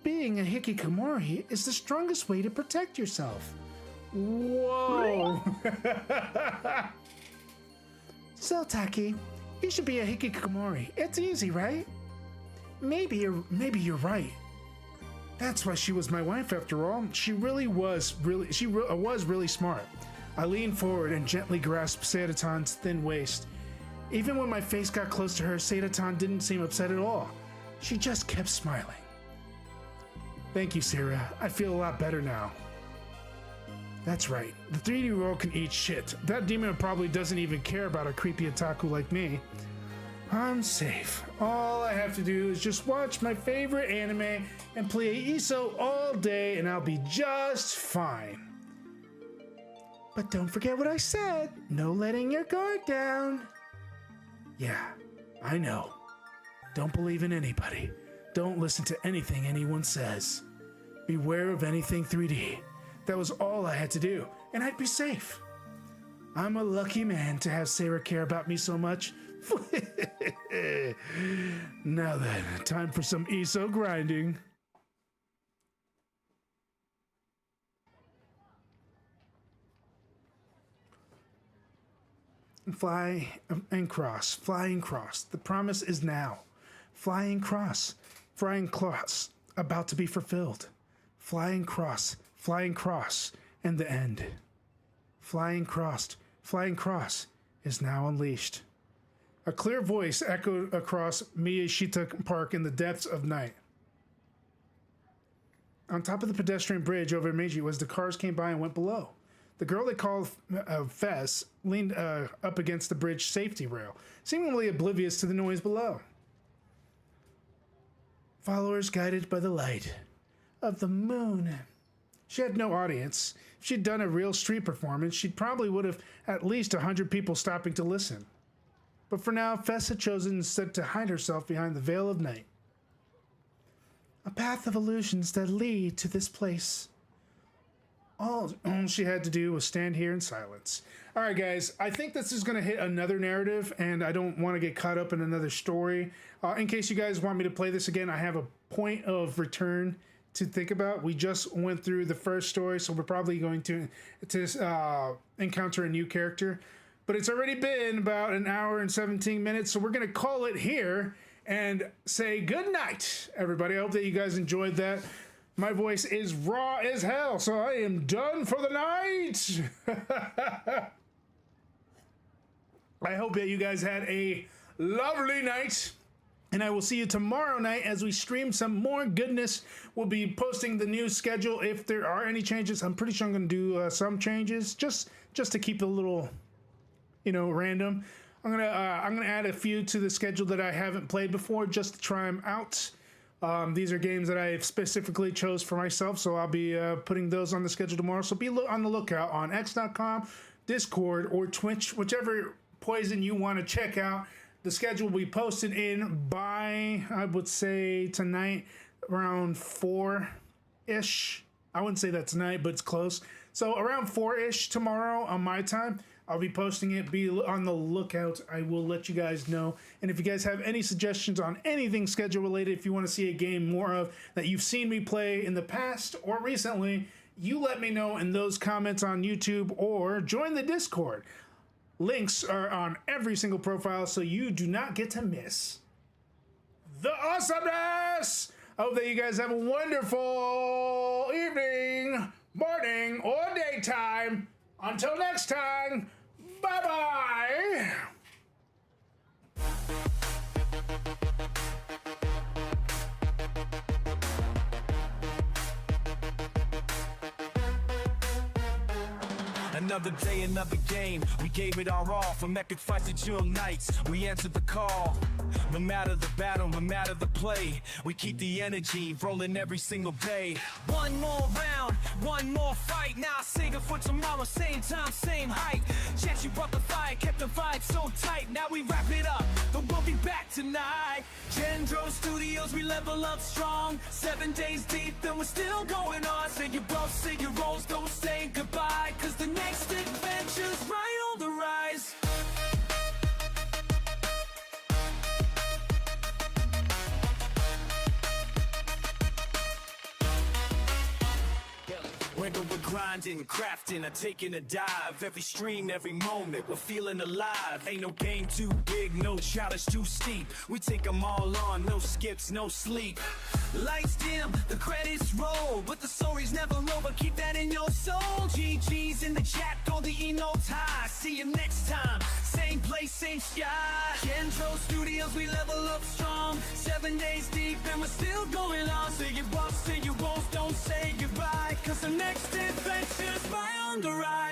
Being a hikikomori is the strongest way to protect yourself. Whoa! So, Taki, you should be a hikikomori. It's easy, right? Maybe you're right. That's why she was my wife after all. She was really smart. I leaned forward and gently grasped Seidatan's thin waist. Even when my face got close to her, Seidatan didn't seem upset at all. She just kept smiling. Thank you, Sarah. I feel a lot better now. That's right. The 3D world can eat shit. That demon probably doesn't even care about a creepy otaku like me. I'm safe. All I have to do is just watch my favorite anime and play ISO all day and I'll be just fine. But don't forget what I said. No letting your guard down. Yeah, I know. Don't believe in anybody. Don't listen to anything anyone says. Beware of anything 3D. That was all I had to do, and I'd be safe. I'm a lucky man to have Sarah care about me so much. Now then, time for some ISO grinding. Fly and cross, fly and cross. The promise is now. Flying cross, flying cross, about to be fulfilled. Flying cross, and the end. Flying cross is now unleashed. A clear voice echoed across Miyashita Park in the depths of night. On top of the pedestrian bridge over Meiji, as the cars came by and went below, the girl they called Fess leaned up against the bridge safety rail, seemingly oblivious to the noise below. Followers guided by the light of the moon. She had no audience. If she'd done a real street performance, she probably would have at least 100 people stopping to listen. But for now, Fess had chosen instead to hide herself behind the veil of night. A path of illusions that lead to this place. All she had to do was stand here in silence. All right, guys, I think this is going to hit another narrative, and I don't want to get caught up in another story. In case you guys want me to play this again, I have a point of return to think about. We just went through the first story, so we're probably going to encounter a new character. But it's already been about an hour and 17 minutes, so we're going to call it here and say good night, everybody. I hope that you guys enjoyed that. My voice is raw as hell, so I am done for the night. I hope that you guys had a lovely night, and I will see you tomorrow night as we stream some more goodness. We'll be posting the new schedule if there are any changes. I'm pretty sure I'm going to do some changes just to keep it a little, random. I'm gonna add a few to the schedule that I haven't played before just to try them out. These are games that I specifically chose for myself, so I'll be putting those on the schedule tomorrow. So be on the lookout on X.com, Discord, or Twitch, whichever poison you want to check out. The schedule will be posted in by, I would say, tonight around 4-ish. I wouldn't say that tonight, but it's close. So around 4-ish tomorrow on my time, I'll be posting it. Be on the lookout. I will let you guys know. And if you guys have any suggestions on anything schedule related, if you want to see a game more of that you've seen me play in the past or recently, you let me know in those comments on YouTube or join the Discord. Links are on every single profile, so you do not get to miss the awesomeness. I hope that you guys have a wonderful evening, morning, or daytime. Until next time, bye-bye. Another day, another game. We gave it our all. From epic fights to chill nights, we answered the call. No matter the battle, no matter the play, we keep the energy rolling every single day. One more round, one more fight. Now I sing it for tomorrow, same time, same height. Chance you brought the fire, kept the vibe so tight. Now we wrap it up, but we'll be back tonight. Gen-Dro Studios, we level up strong. 7 days deep, and we're still going on. Say your roles, say your roles, don't say goodbye, cause the next adventure's right on the rise. grinding, crafting, or taking a dive. Every stream, every moment, we're feeling alive. Ain't no game too big, no challenge too steep. We take them all on, no skips, no sleep. Lights dim, the credits roll, but the story's never over. Keep that in your soul. GG's in the chat, all the E-notes high. See you next time, same place, same sky. Gen-Dro Studios, we level up strong. 7 days deep and we're still going on. Say you won't, don't say goodbye, cause the next adventure's right on the rise.